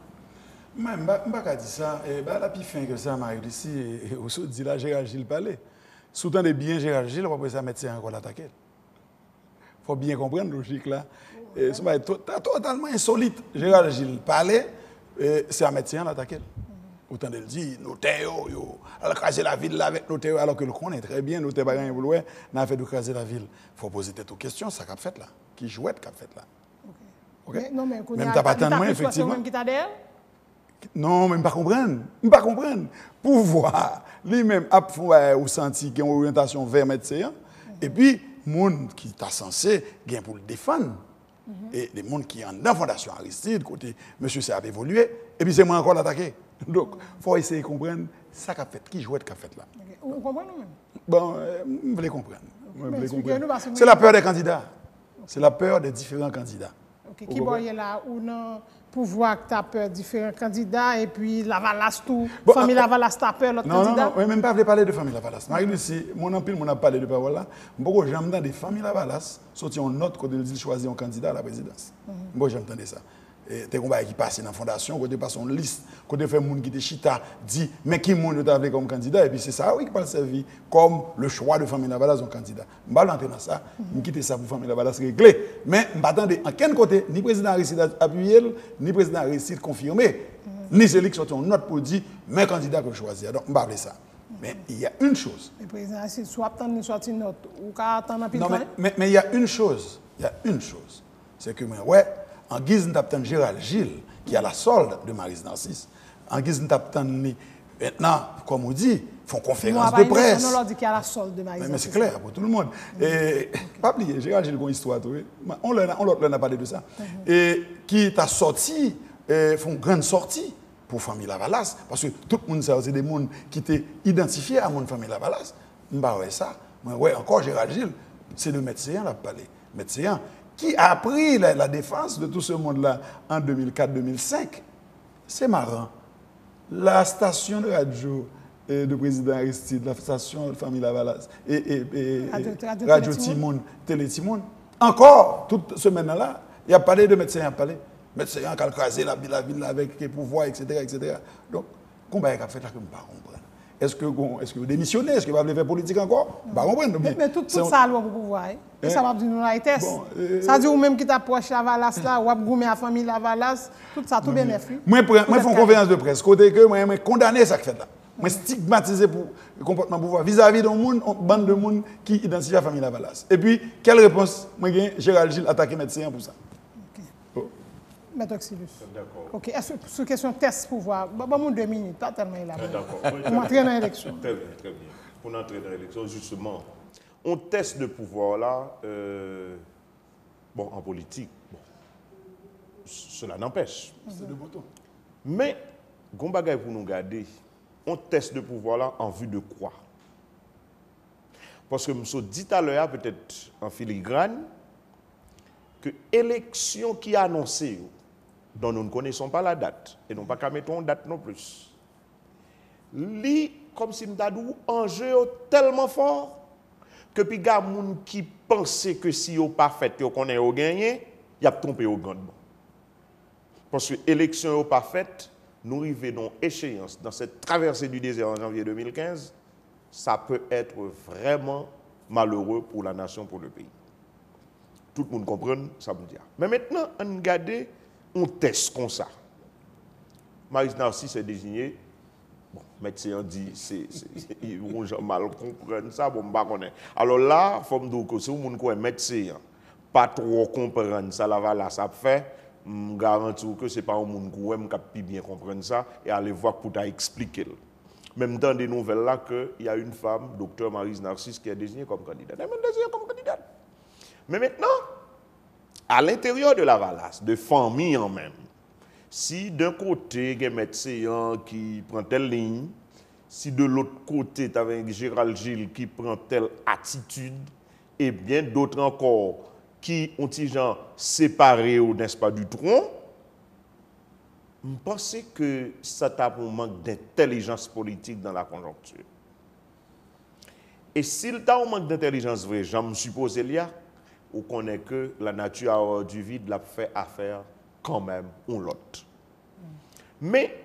Je ne vais pas dire ça. La plus fin que ça, Marie-Lucie, et aussi dit là, Gérald Gilles parlait. Soutant de bien Gérald Gilles, on va ça médecin encore l'attaquer. Il faut bien comprendre la logique là. C'est totalement insolite. Gérald Gilles parlait, c'est un médecin l'attaquer. Autant de le dire, notaire, alors craser la ville là avec notaire, alors que le connaît très bien, notaire pas rien pour loin, n'a fait de craser la ville. Il faut poser des questions, ça qu'a fait là. Qui jouait qu'a fait là. Okay. Mais, non, mais même t'as pas tant de moins, effectivement. Non, mais je ne comprends pas. comprendre. Pouvoir, lui-même, ou senti qu'il y a une orientation vers médecin, et puis, les gens qui sont censés pour le défendre, et les gens qui sont dans la Fondation Aristide, côté monsieur, ça a évolué, et puis c'est moi encore l'attaquer. Donc, il faut essayer de comprendre ça qu'a fait, qui jouait qu'a fait là. Okay. Vous comprenez nous-même? Bon, vous voulez comprendre. C'est la peur des candidats. C'est la peur des différents candidats. Okay. Qui voyait là ou non pouvoir que tu as peur différents candidats et puis Lavalas tout, bon, famille Lavalas tu as peur l'autre candidat? Non, même pas parler de famille Lavalas. Marie-Lucie, mon empile, on a parlé de parole là. Beaucoup j'aime dans des familles Lavalas, sorti en note quand ils choisissent un candidat à la présidence. Moi j'entendais ça. Et des combats qui passent dans la fondation, quand ils passent en liste, quand ils font des gens qui te chita, dit mais qui monde tu as comme candidat et puis c'est ça oui qui peut servir comme le choix de famille Lavalas en candidat. Je ne vais pas entrer dans ça, je quitte ça pour famille Lavalas réglé. Mais je m'attendais en quel côté ni président Aristide appuyé, ni président Aristide confirmé, ni celui qui sorti en note pour dire mes candidats que je choisis. Donc je ne vais pas parler ça. Mais il y a une chose. Le président Aristide soit attendre sorti une note ou qu'à attendre un peu. Non mais il y a une chose, c'est que ouais. En guise de Gérald Gilles, qui a la solde de Maryse Narcisse, en guise de maintenant, comme on dit, font conférence de presse. On leur dit qu'il y a la solde de Maryse Narcisse. Mais c'est clair pour tout le monde. Et pas oublier, Gérald Gilles a une histoire. On leur a parlé de ça. Et qui t'a sorti, font une grande sortie pour famille Lavalas, parce que tout le monde sait, c'est des gens qui étaient identifiés à mon famille Lavalas. Je ne ça. Ouais, encore Gérald Gilles, c'est le médecin qui a parlé. Médecin qui a pris la défense de tout ce monde-là en 2004-2005. C'est marrant. La station de radio de président Aristide, la station de famille Lavalas et Radio Timon, Télé Timon, encore, toute ce maintenant-là, il a parlé de médecins, médecins qui ont crasé la ville avec les pouvoirs, etc. Donc, comment il a fait là que je ne comprends pas. Est-ce que vous démissionnez? Est-ce que vous avez fait politique encore? Mais tout ça, pour pouvoir. Ça va dire nous la test. Ça dit ou même qui t'approche Lavalas là, ou goumé à famille Lavalas, tout ça, tout bien fait. Moi, je fais une conférence de presse. Côté que moi, je condamne ça que fait là. Je stigmatisé pour le comportement pouvoir vis-à-vis d'un monde, bande de monde qui identifie la famille Lavalas. Et puis, quelle réponse? Moi, Gérald Gilles attaqué médecin pour ça. Maître Oxylus. D'accord. Ok. Est-ce que sur question test pouvoir, bon, 2 minutes, pas tellement là. D'accord. Pour entrer dans l'élection. Très bien. Pour entrer dans l'élection, justement, on teste de pouvoir là, bon, en politique, bon, cela n'empêche. C'est de bouton. Mais, Gombagay pour nous garder, on teste de pouvoir là en vue de quoi? Parce que je dit à l'heure, peut-être en filigrane, que l'élection qui est annoncée, dont nous ne connaissons pas la date, et non pas qu'à mettre une date non plus, comme si nous avons un enjeu tellement fort, que puis il y a des gens qui pensaient que si vous pas fait, vous connaissez vous gagné, il y a trompé au grandement. Parce que l'élection n'est pas faite, nous arrivons dans échéance, dans cette traversée du désert en janvier 2015, ça peut être vraiment malheureux pour la nation, pour le pays. Tout le monde comprend, ça veut dire. Mais maintenant, on regarde, on teste comme ça. Maurice Narcisse est désigné. Bon, médecin dit, ils vont mal comprendre ça, bon, bah, alors là, il faut me dire que si vous avez un médecin, pas trop comprendre ça, là, ça fait, je garantis que ce n'est pas un monde qui bien comprendre ça et aller voir pour t'expliquer. Même dans des nouvelles là, qu'il y a une femme, docteur Maryse Narcisse, qui est désignée comme candidate. Elle est même désignée comme candidate. Mais maintenant, à l'intérieur de la Valace, de famille en même, si d'un côté, il y a un médecin qui prend telle ligne, si de l'autre côté, tu as Gérald Gilles qui prend telle attitude, et bien d'autres encore qui ont des gens séparés ou n'est-ce pas du tronc, je pense que ça a un manque d'intelligence politique dans la conjoncture. Et s'il y a un manque d'intelligence vrai, je me suppose il y a, on connaît que la nature du vide l'a fait affaire quand même ou l'autre. Mais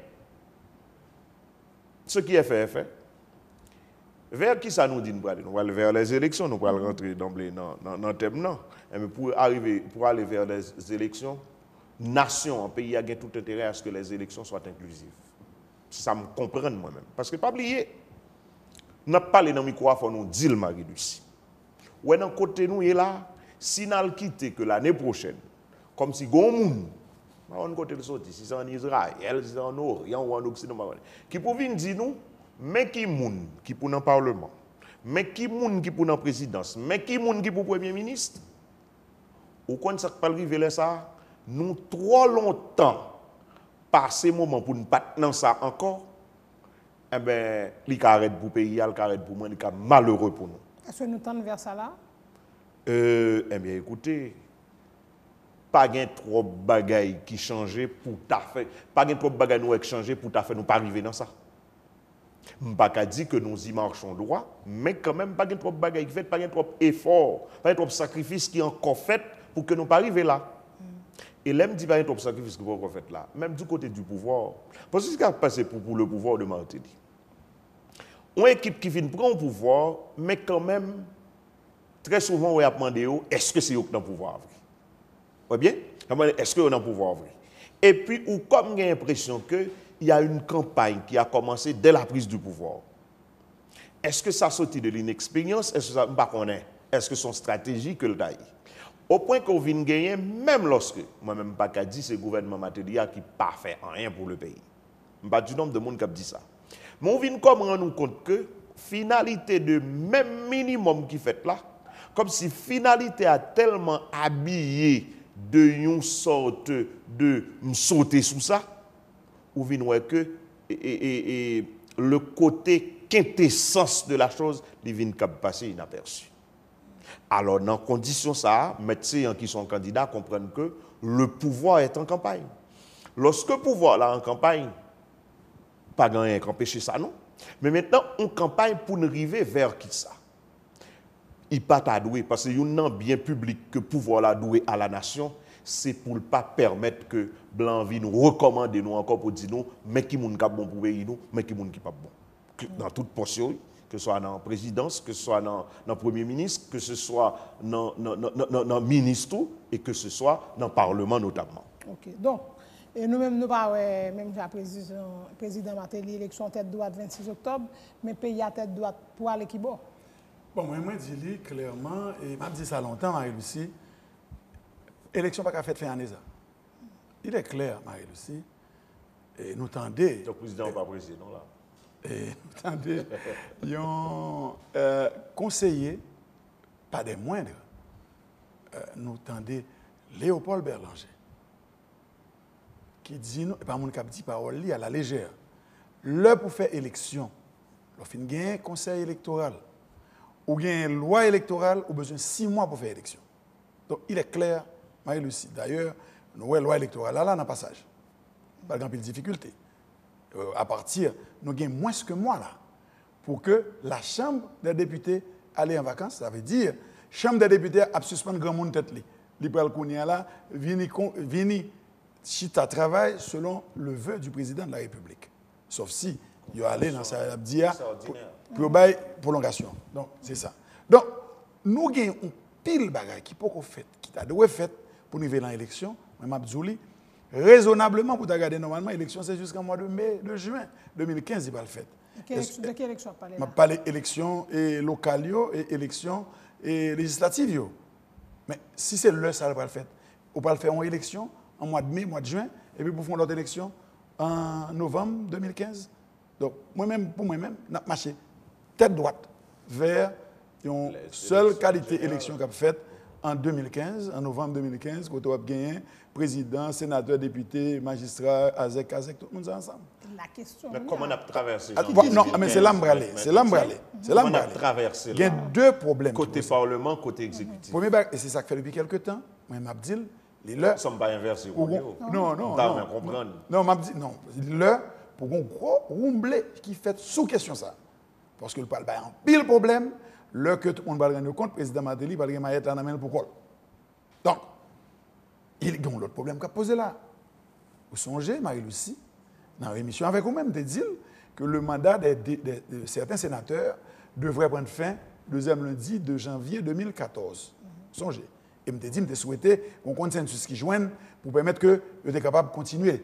ce qui est fait est fait. Vers qui ça nous dit nous allons vers les élections, nous allons rentrer d'emblée dans le thème. Non. Mais pour aller vers les élections, nation, un pays a tout intérêt à ce que les élections soient inclusives. Ça me comprend moi-même. Parce que, pas oublier, nous n'avons pas parlé dans le micro, il faut nous dire, Marie-Lucie. Ou d'un côté, nous, est là, si nous allons quitter que l'année prochaine, comme si gon moun, on côté de sorti, si c'est en Israël, si c'est en Orient ou en Occident, qui pour venir dire nous, mais qui moun qui pour dans le Parlement, mais qui moun qui pour dans la présidence, mais qui moun qui pour Premier ministre. Ou quand ça peut arriver là ça, nous trop longtemps passé moment pour ne pas dans ça encore, eh ben, il arrête pour pays, il arrête pour moi, il est malheureux pour nous. Est-ce que nous tendons vers ça là? Eh bien, écoutez, pas de trop de bagailles qui changent pour ta fait, pas de trop de bagailles qui changent pour ta fait nous pas arriver dans ça. Je ne pas dire que nous y marchons droit, mais quand même pas de trop de bagailles qui fait, pas de trop d'efforts, pas de trop de sacrifices qui sont encore faits pour que nous pas arriver là. Et là, je dis pas de trop de sacrifices qui sont encore faits là, même du côté du pouvoir. Parce que ce qui a passé pour le pouvoir de Martelly. Une équipe qui vient prendre le pouvoir, mais quand même, très souvent, on a demandé est-ce que c'est eux qui ont le pouvoir? Oui, bien? Est-ce que on a le pouvoir vrai? Et puis, ou comme j'ai l'impression qu'il y a une campagne qui a commencé dès la prise du pouvoir. Est-ce que ça sortit de l'inexpérience? Est-ce que ça ne connaît? Est-ce que son stratégie que le taille? Au point qu'on vient gagner, même lorsque, moi-même, pas qu'à dire, c'est le gouvernement matériel qui n'a pas fait rien pour le pays. Je ne sais pas du nombre de monde qui a dit ça. Mais on vient comme rendre nous compte que finalité de même minimum qui fait là, comme si finalité a tellement habillé de une sorte de sauter sous ça, ou vient voir que le côté quintessence de la chose, il vient passer inaperçu. Alors, dans condition ça, médecins qui sont candidats comprennent que le pouvoir est en campagne. Lorsque le pouvoir est en campagne, pas rien qui empêche ça, non. Mais maintenant, on campagne pour nous arriver vers qui ça? Il pas doué parce que y a un bien public que le pouvoir la doué à la nation, c'est pour ne pas permettre que blanc vienne nous recommander nous encore pour dire nous, mais qui moun ka bon pour pays nous, mais qui moun qui pas bon. Dans toute portion, que ce soit dans la présidence, que ce soit dans le premier ministre, que ce soit dans le ministre et que ce soit dans le Parlement notamment. Ok, donc, et nous-mêmes, nous pas même la président Martelly, l'élection tête droite 26 octobre, mais pays à tête droite pour aller qui bon. Bon, moi, je dis clairement, et je dit ça longtemps, Marie-Lucie, l'élection n'a pas fait fin année. Il est clair, Marie-Lucie, et nous tendez. Le président n'est pas président là. Et nous tendez, un conseiller pas des moindres, nous tendez Léopold Berlanger, qui dit, et pas mon cap dit parole à la légère, l'heure pour faire élection, lorsqu'on gagne un conseil électoral, ou gagne une loi électorale, ou besoin de 6 mois pour faire élection. Donc, il est clair, Marie-Lucie. D'ailleurs, nous avons loi électorale là, dans le passage. Par exemple, il y a des difficultés. À partir, nous avons moins que moi là, pour que la Chambre des députés aille en vacances. Ça veut dire, Chambre des députés a suspendu grand monde tête li. Libéral Kounia là, vini chita travail selon le vœu du président de la République. Sauf si, il y a allé dans sa dia pour une prolongation. Donc, c'est ça. Donc, nous avons un pile de bagages qui peut être fait, qui t'a dû fait pour nous dans l'élection. Même Abdouli, raisonnablement, pour regarder normalement, l'élection, c'est jusqu'en mois de juin 2015, il va le faire. De quelle élection parlez vous parlez d'élections locales et élections législatives. Mais si c'est le ça va le faire, on va le faire en élection en mois de mai, mois de juin, et puis pour faire l'autre élection en novembre 2015. Donc, moi-même, pour moi-même, on a marché tête droite vers une seule qualité élection qu'a faite en 2015, en novembre 2015, quand on a gagné président, sénateur, député, magistrat, AZEC, tout le monde ensemble. La question. Mais comment on a traversé? Non, mais c'est l'embralé. C'est l'embralé. C'est Comment on a l'embralé. traversé? Il y a deux problèmes. Côté Parlement, côté exécutif. Premier bac, et c'est ça que fait depuis quelques temps, moi, Mabdil, les leurs. Nous ne sommes pas inversés. Non. Non, Mabdil, non. L'heure, pour un gros rumblé qui fait sous question ça. Parce que le parle en pile problème, l'heure que tout le monde va rendre compte, le président Mateli va le mettre en amène pour quoi. Donc, il y a un autre problème qu'a posé là. Vous songez, Marie-Lucie, dans l'émission avec vous-même, de dire que le mandat de certains sénateurs devrait prendre fin le deuxième lundi de janvier 2014. Songez. Et me dit, me souhaité qu'on consensus qui joigne pour permettre que vous soyez capable de continuer.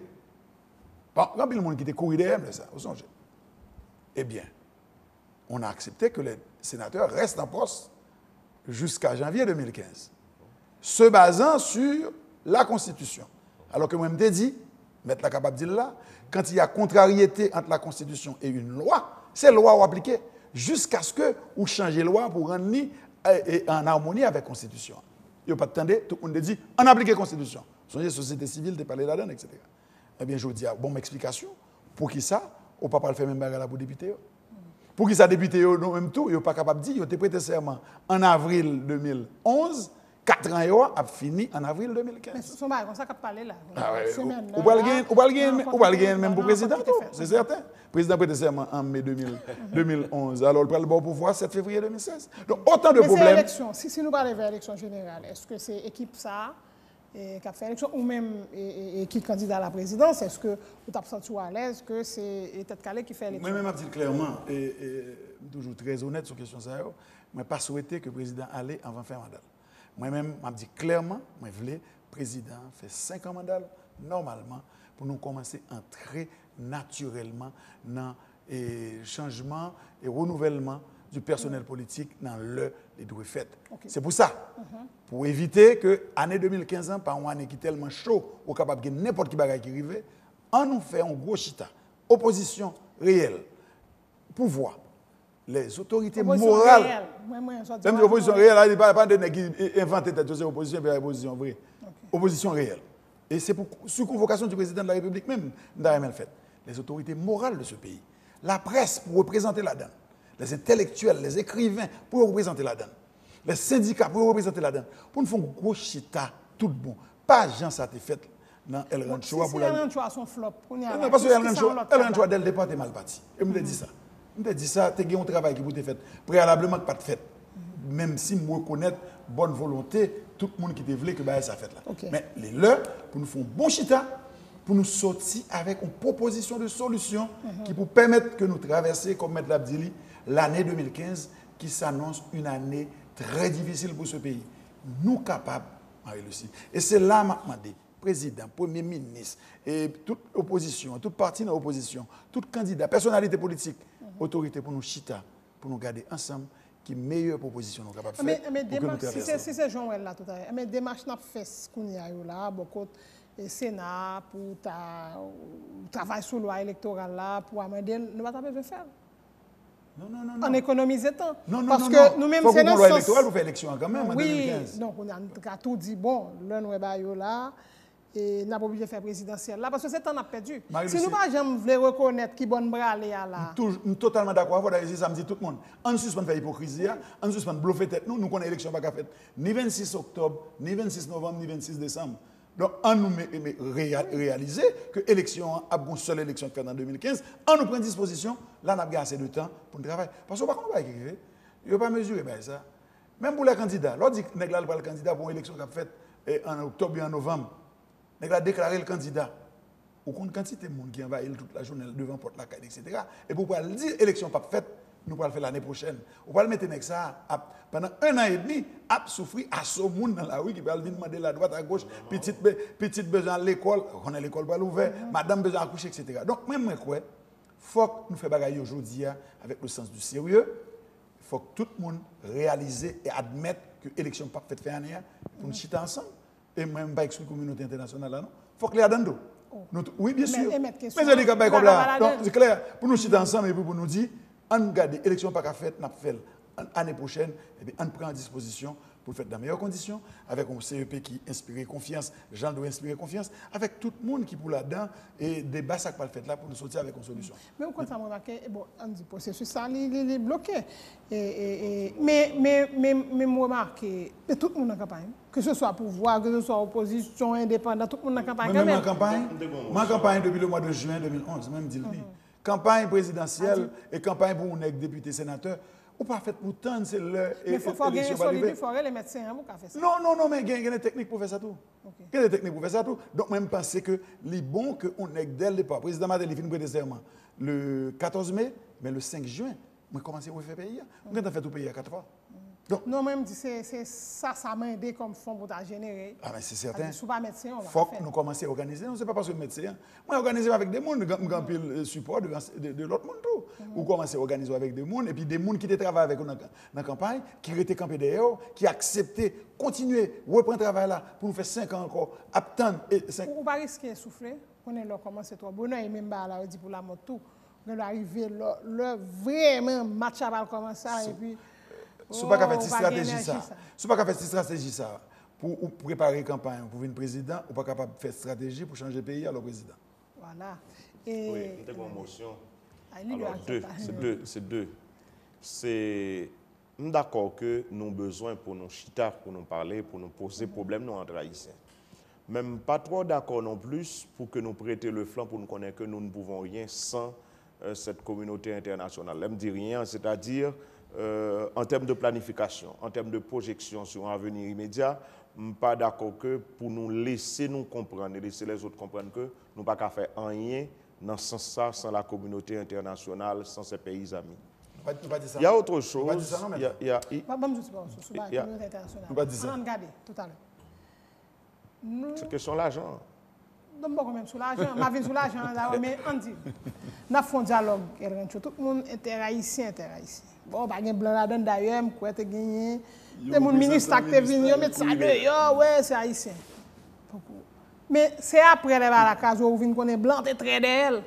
Bon, quand il y a le monde qui était couru derrière, ça, vous songez. Eh bien, on a accepté que les sénateurs restent en poste jusqu'à janvier 2015, se basant sur la Constitution. Alors que moi, je me dit, mettre la capable de dire là, quand il y a contrariété entre la Constitution et une loi, c'est la loi à appliquer jusqu'à ce que vous changez la loi pour rendre en harmonie avec la Constitution. Il n'y a pas de temps, tout le monde dit, on applique la Constitution. Songez, société civile, de parler là-dedans, etc. Eh bien, je vous dis, bonne explication, pour qui ça, on ne peut pas le faire même bagarre pour député. Pour qui ça, député, non même tout, ils ne sont pas capables de dire, ils ont prêté serment en avril 2011, 4 ans, ils ont fini en avril 2015. Mais c'est comme ça qu'on parle là. Ou pas le gagner même pour le président, c'est certain. Le président prêté serment en mai 2011, alors le bon pouvoir 7 février 2016. Donc autant de problèmes. Élection. Si nous parlons de l'élection générale, est-ce que c'est l'équipe ça qui a fait l'élection ou même qui est candidat à la présidence? Est-ce que vous avez senti à l'aise que c'est Tête Calais qui fait l'élection? Moi-même, je dis clairement, et toujours très honnête sur la question, je n'ai pas souhaité que le président allait avant fin mandat. Moi-même, je dis clairement, je voulais que le président fait 5 ans mandat, normalement, pour nous commencer à entrer naturellement dans le changement et renouvellement du personnel politique dans le doit fait. Okay. C'est pour ça, pour éviter que l'année 2015, par une année qui est tellement chaud, ou capable de n'importe qui bagaille qui arrive, on nous fait un gros chita. Opposition réelle, pouvoir, les autorités morales. Même l'opposition réelle, il n'y a pas de qui inventer cette opposition, mais l'opposition vraie. Okay. Opposition réelle. Et c'est sous convocation du président de la République même, d'ailleurs fait. Les autorités morales de ce pays, la presse pour représenter la donne, les intellectuels, les écrivains pour représenter la donne, les syndicats pour représenter la donne, pour nous faire un gros chita tout bon. Pas Jean ça t'est fait dans El Ranchoa pour la. El Ranchoa son flop. Non, parce que El Ranchoa dès le départ est mal parti. Et me dit ça. Me dit ça, tu as un travail qui vous fait préalablement pas de fait. Même si je reconnais bonne volonté, tout le monde qui te voulait que ça fait là. Okay. Mais les leurs pour nous faire un bon chita, pour nous sortir avec une proposition de solution qui peut permettre que nous traversions, comme M. Abdili, l'année 2015 qui s'annonce une année très difficile pour ce pays. Nous capables, Marie-Lucie. Et c'est là, maintenant, président, premier ministre, et toute opposition, toute partie de l'opposition, tout candidat, personnalité politique, autorité pour nous chita, pour nous garder ensemble, qui est meilleure proposition nous capables de faire. Mais démarche, si c'est Jean-Wel là tout à l'heure, mais démarche n'a fait ce qu'on y a eu là, beaucoup de Sénat pour travailler sur la loi électorale là, pour amender, nous va pas besoin faire. On économise temps. Non. Parce que nous-mêmes, c'est dans notre loi électorale pour faire élection quand même en oui, 2015. donc on a tout dit, bon, là, nous sommes là, et nous n'avons pas obligé de faire présidentielle là, parce que c'est temps qu'on a perdu. Si nous ne voulons pas reconnaître qui bonne bras là. Nous sommes totalement d'accord, ça me dit tout le monde. On suspend faire hypocrisie, on suspend bluffer tête, nous connaissons l'élection pas faite ni 26 octobre, ni 26 novembre, ni 26 décembre. Donc, on nous réaliser que l'élection, une seule élection faite en 2015, on nous prend disposition, là, on a assez de temps pour le travail. Parce que, par contre, on va écrire, il n'y a pas mesuré ça. Même pour les candidats, l'on dit que nous avons le candidat pour une élection qui a faite en octobre et en novembre, nous avons déclaré le candidat. Au compte quantité de monde qui envahit toute la journée devant porte la caille, etc. Et pour pouvoir dire l'élection pas faite, nous allons le faire l'année prochaine. On va le mettre ça pendant 1 an et demi, à souffrir à ce monde dans la rue qui va venir demander la droite à gauche, petite besoin à l'école, on a l'école pas ouverte, madame besoin à coucher, etc. Donc, même moi, il faut que nous fassions bagaille aujourd'hui avec le sens du sérieux. Il faut que tout le monde réalise et admette que l'élection pas faite fin année pour nous chiter ensemble. Et même pas exclure la communauté internationale là, non. Il faut que les adendo. Oui, bien sûr. Mais je dis que comme là, donc c'est clair, pour nous chiter ensemble et pour nous dire, on garde l'élection pas faite, n'a fait l'année prochaine, et bien on prend en disposition pour le faire dans de meilleures conditions, avec un CEP qui inspire confiance, gens doivent inspirer confiance, avec tout le monde qui pour là-dedans, et débat ça pas le fait là pour nous sortir avec une solution. Mais on compte à remarquer, bon, on dit processus ça, il est bloqué. Mais moi remarqué, tout le monde en campagne, que ce soit pouvoir, que ce soit opposition, indépendant, tout le monde en campagne. Même en campagne depuis le mois de juin 2011, même dit campagne présidentielle et campagne pour un député sénateur. Ou pas fait pour tant, c'est l'heure. Mais il faut gagner solide, il faut les médecins pour faire ça. Non, mais il y a des techniques pour faire ça tout. Il y a des techniques pour faire ça tout. Donc, même penser que les bons qu'on est dès le départ. Le président Matel, il finit prêter serment le 14 mai, mais le 5 juin, on a commencé à faire payer. On a fait tout payer à 4 fois. Donc, non, même c'est ça m'a aidé comme fonds pour générer. Ah, mais c'est certain. Si pas médecin, on va faut que nous commencer à organiser. Non, ce n'est pas parce que le médecin. Moi, organiser avec des gens, grand pile support de l'autre monde tout. Ou commencer à organiser avec des gens, et puis des gens qui travaillent avec nous dans la campagne, qui étaient campés derrière, qui acceptaient, continuer, reprendre le travail là, pour nous faire 5 ans encore, attendre. Ou pas risquer de souffler, on est là, commencer trop bonheur, et même là, on dit pour la moto, on va arriver là, vraiment, match va commencer, et puis. Ce n'est pas qu'à faire cette stratégie ça. Ce n'est pas qu'à faire cette stratégie ça. Pour préparer la campagne, pour devenir président, on n'est pas capable de faire une stratégie pour changer le pays à le président. Voilà. Oui, c'est une motion. C'est deux. C'est d'accord que nous avons besoin pour nous chita, pour nous parler, pour nous poser problème nous entre haïtiens. Même pas trop d'accord non plus pour que nous prêtions le flanc pour nous connaître que nous ne pouvons rien sans cette communauté internationale. Elle me dit rien, c'est-à-dire en termes de planification, en termes de projection sur un avenir immédiat, je ne suis pas d'accord que pour nous laisser nous comprendre et laisser les autres comprendre que nous ne pouvons pas faire rien dans ce sens sans la communauté internationale, sans ces pays amis. Il y a autre chose. Il y a c'est question de l'argent. Non, pas même sur l'argent, ma vie sur l'argent, mais on dit, nous avons un dialogue, tout le monde est haïtien, Bon, pas de blanc là-dedans d'ailleurs, quoi, tu gagné. Des ministres qui sont venus, mettre ça dehors, ouais, c'est haïtien. Mais c'est après la case où vous venez blanc, c'est très d'elle.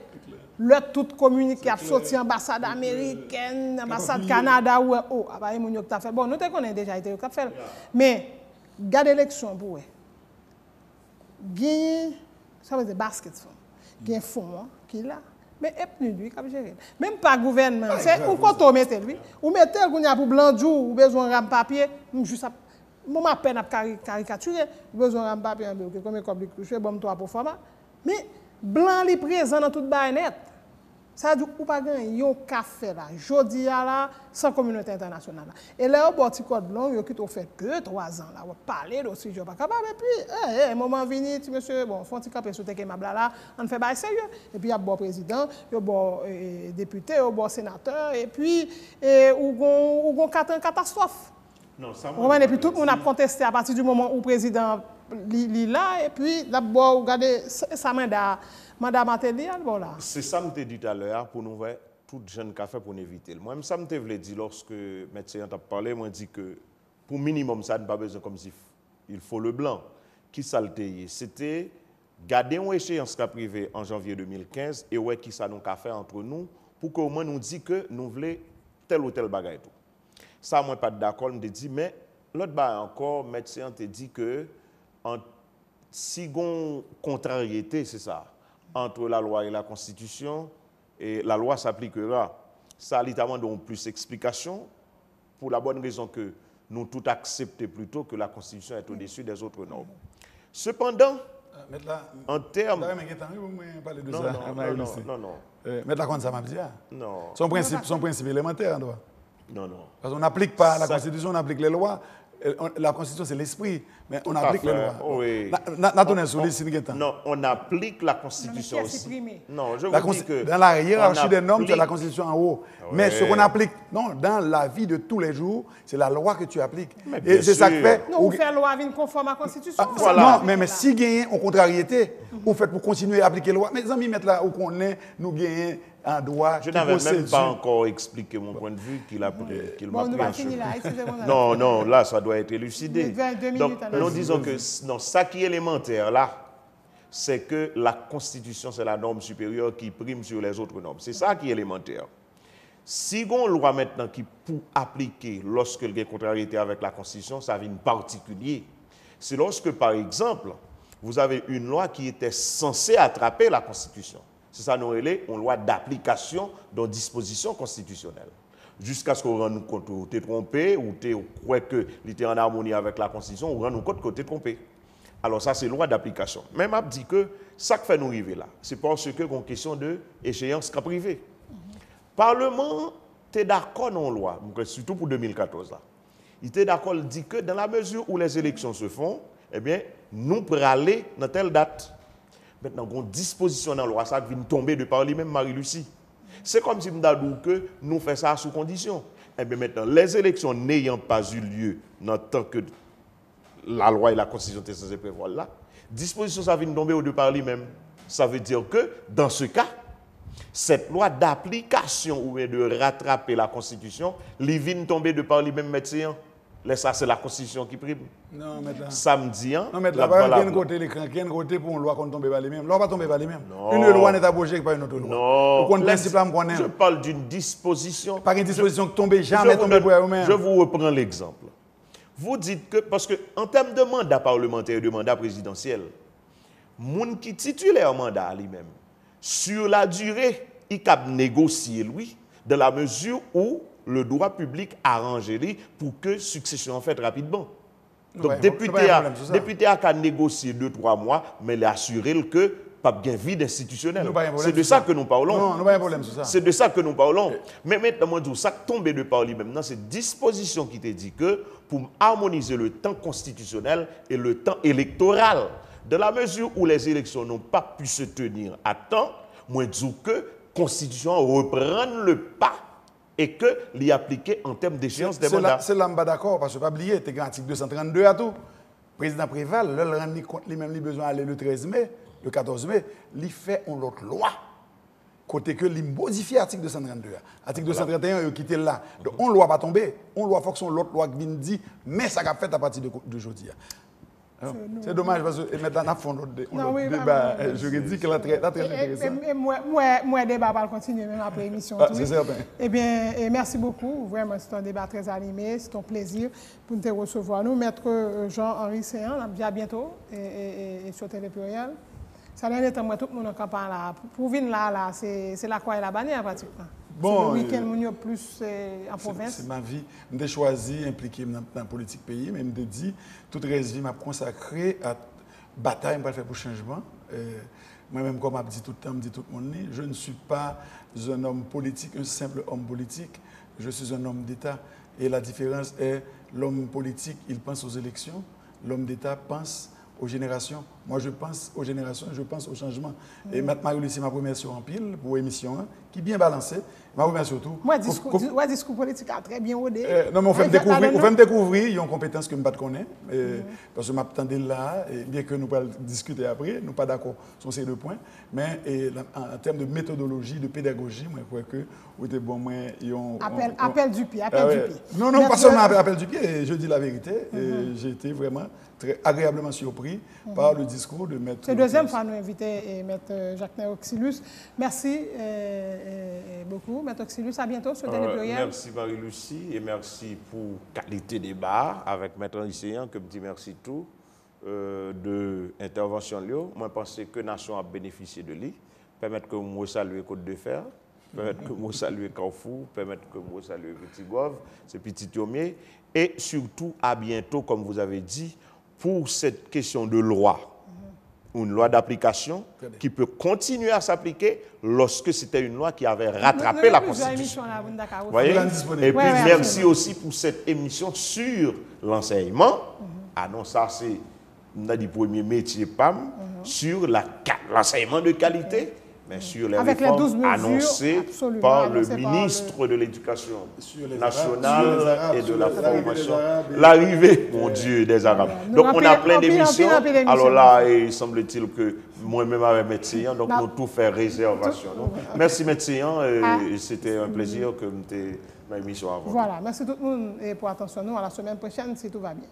Le tout communiqué a sorti ambassade américaine, ambassade Canada, ou après, mon a fait. Bon, nous te connaissons déjà, été fait. Mais, garde l'élection pour eux. Gagner, ça veut dire basket, gagner fond, qui est là. Mais et lui, qui a géré. Même pas gouvernement. C'est où quand on met lui. Ou mettez le pour blanc jour, ou besoin de ram papier, juste à moi peine à caricaturer, besoin de ram papier comme comme coucher bon toi pour format. Mais blanc li présent dans toute baïnette. Ça dit ou pas gagner un café là, jodi là sans communauté internationale. Et là au bord code blanc, yo qui t'ont fait 2-3 ans là, on parler de sujet pas capable et puis moment venu monsieur bon font petit camper sur te mabla là, on fait bail sérieux et puis il y a bon président, il y a bon député, il y a bon sénateur et puis ou gon catastrophe. Non, ça et puis tout le monde a contesté à partir du moment où le président li là et puis d'abord regarder ça mandat matériel voilà. C'est ça que je dit tout à l'heure pour nous voir tout jeune café pour éviter. Moi ça me voulait dire lorsque médecin a parlé moi dit que pour minimum ça n'a pas besoin comme si il faut le blanc qui salté c'était garder une échéance privée en janvier 2015 et ouais qui ça nous a fait entre nous pour qu'au moins nous dit que nous voulons tel ou tel bagage. Ça, moi, pas d'accord, je me dis, mais l'autre bagage encore, médecin te dit que si on contrariété, c'est ça, entre la loi et la Constitution, et la loi s'appliquera. Ça, littéralement, donne plus d'explications pour la bonne raison que nous tout acceptons plutôt que la Constitution est au-dessus des autres normes. Cependant, en termes... Non. Mettre la compte, ça m'a dit. Non. Son principe élémentaire, non? Non. Parce qu'on n'applique pas la Constitution, on applique les lois. La Constitution, c'est l'esprit, mais on applique les lois. Oui. Non, on applique la Constitution aussi. Non, je vous dis que... Dans la hiérarchie des normes, tu as la Constitution en haut. Oui. Mais ce qu'on applique, non, dans la vie de tous les jours, c'est la loi que tu appliques. Et c'est ça que fait... Non, vous faites la loi conforme à la Constitution. Voilà. Non, mais si gagnez en contrariété, vous faites pour continuer à appliquer la loi. Mais les amis mettent là où qu'on est, nous gagnons un droit. Je n'avais même pas encore expliqué mon point de vue qu'il m'a pris. Non, là, ça doit être élucidé. Donc, nous disons que ça qui est élémentaire, là, c'est que la Constitution, c'est la norme supérieure qui prime sur les autres normes. C'est ça qui est élémentaire. Si on a une loi maintenant qui peut appliquer lorsque il y a contrariété avec la Constitution, ça vient particulier. C'est lorsque, par exemple, vous avez une loi qui était censée attraper la Constitution. C'est ça, nous relais, une loi d'application de dispositions constitutionnelles. Jusqu'à ce qu'on rende compte que tu es trompé ou tu crois que tu es en harmonie avec la Constitution, on rend compte que tu es trompé. Alors ça, c'est loi d'application. Même je dis que ça qui fait nous arriver là, c'est parce que c'est une question d'échéance privée. Parlement, tu es d'accord dans la loi, surtout pour 2014. Là. Il était d'accord, il dit que dans la mesure où les élections se font, eh bien, nous pourrons aller dans telle date. Maintenant, il y a une disposition dans la loi, ça vient tomber de par lui-même, Marie-Lucie. C'est comme si nous avons dit que nous faisons ça sous condition. Eh bien, maintenant, les élections n'ayant pas eu lieu dans tant que la loi et la Constitution étaient censées prévoir là, disposition, ça vient tomber de par lui-même. Ça veut dire que, dans ce cas, cette loi d'application ou de rattraper la Constitution, elle vient tomber de par lui-même, médecin. Ça, c'est la Constitution qui prime. Non, mais là. Samedi, hein? Non, mais là, il y a un côté l'écran, il y a un côté pour une loi qu'on ne tombe pas les mêmes. La loi ne va tomber pas les mêmes. Une loi n'est abrogée par une autre loi. Non. Je parle d'une disposition. Pas une disposition qui tombe jamais tomber pour eux-mêmes. Je vous reprends l'exemple. Vous dites que, parce qu'en termes de mandat parlementaire et de mandat présidentiel, moun qui titulaire mandat lui-même, sur la durée, il peut négocier lui, de la mesure où le droit public arrange pour que succession en fait rapidement. Donc, le député a négocié 2-3 mois, mais il a assuré que pas bien vide institutionnel. C'est de ça que nous parlons. Non, nous pas un problème sur ça. C'est de ça que nous parlons. Mais maintenant, ça tombe de par lui-même. C'est cette disposition qui te dit que pour harmoniser le temps constitutionnel et le temps électoral, de la mesure où les élections n'ont pas pu se tenir à temps, moi je dis que la Constitution reprend le pas et que l'y appliquer en termes d'échéance des mandats. C'est là que je suis d'accord, parce que pas oublier, tu as l'article 232 à tout. Le président Préval, il rend compte lui-même besoin d'aller le 13 mai, le 14 mai, il fait une autre loi. Côté que il modifie l'article 232. L'article 231, il quitté là. Donc on ne doit pas tomber. On doit fonctionner l'autre loi qui vient dire, mais ça a fait à partir d'aujourd'hui. C'est dommage parce que maintenant, on a fait un débat juridique là, très intéressant. Moi, le débat va continuer même après l'émission. C'est certain. Eh bien, merci beaucoup. Vraiment, c'est un débat très animé. C'est un plaisir pour nous te recevoir. Nous, Maître Jean-Henri Séan, on dit à bientôt et sur Télépluriel. Ça dernier temps, moi, tout le monde en campagne là. Pour venir là, c'est la croix et la bannière pratiquement. Bon, le week-end, on est plus en province. C'est ma vie. Je choisi d'impliquer dans la politique pays, mais je me dis, toute la vie, je consacré à la bataille pour faire pour le changement. Moi-même, comme je dis tout le temps, je dis tout le monde, je ne suis pas un homme politique, un simple homme politique. Je suis un homme d'État. Et la différence est, l'homme politique, il pense aux élections. L'homme d'État pense aux générations. Moi, je pense aux générations, je pense au changement. Et Marie-Lucie, c'est ma première sur en pile pour l'émission, qui est bien balancée. Ma première surtout. Moi, discours politique a très bien rodé. Non, mais on fait me découvrir, il y a une compétence que je ne connais pas. Parce que je m'attendais là, et bien que nous allons discuter après, nous ne sommes pas d'accord sur ces 2 points. Mais en termes de méthodologie, de pédagogie, moi, je crois que vous êtes bon. Appel du pied. Non, pas seulement appel du pied, je dis la vérité. J'ai été vraiment très agréablement surpris par le discours discours de Maître. C'est la deuxième fois que nous invitons Maître Jacques Oxylus. Merci beaucoup, Maître Oxylus. À bientôt sur Télépluriel. Merci Marie-Lucie et merci pour qualité débat avec Maître Lycéen, que me dit merci tout de l'intervention. Moi, je pense que la nation a bénéficié de lui. Permettre que moi salue Côte de Fer, permettre que moi salue Carrefour, permettre que moi salue Petit Gove, c'est Petit Thiomier. Et surtout, à bientôt, comme vous avez dit, pour cette question de loi, une loi d'application qui peut continuer à s'appliquer lorsque c'était une loi qui avait rattrapé la Constitution. Vous voyez? Et puis, merci aussi pour cette émission sur l'enseignement. Ah non, ça c'est le premier métier PAM, sur l'enseignement de qualité. Mais sur les réformes annoncées par le ministre de l'Éducation nationale et de la formation. L'arrivée, mon Dieu, des Arabes. Donc, on a plein d'émissions. Alors là, il semble-t-il que moi-même avec Médecin, donc nous tout faire réservation. Merci Médecin, c'était un plaisir que ma émission avant. Voilà, merci tout le monde pour l'attention. Nous, à la semaine prochaine, si tout va bien.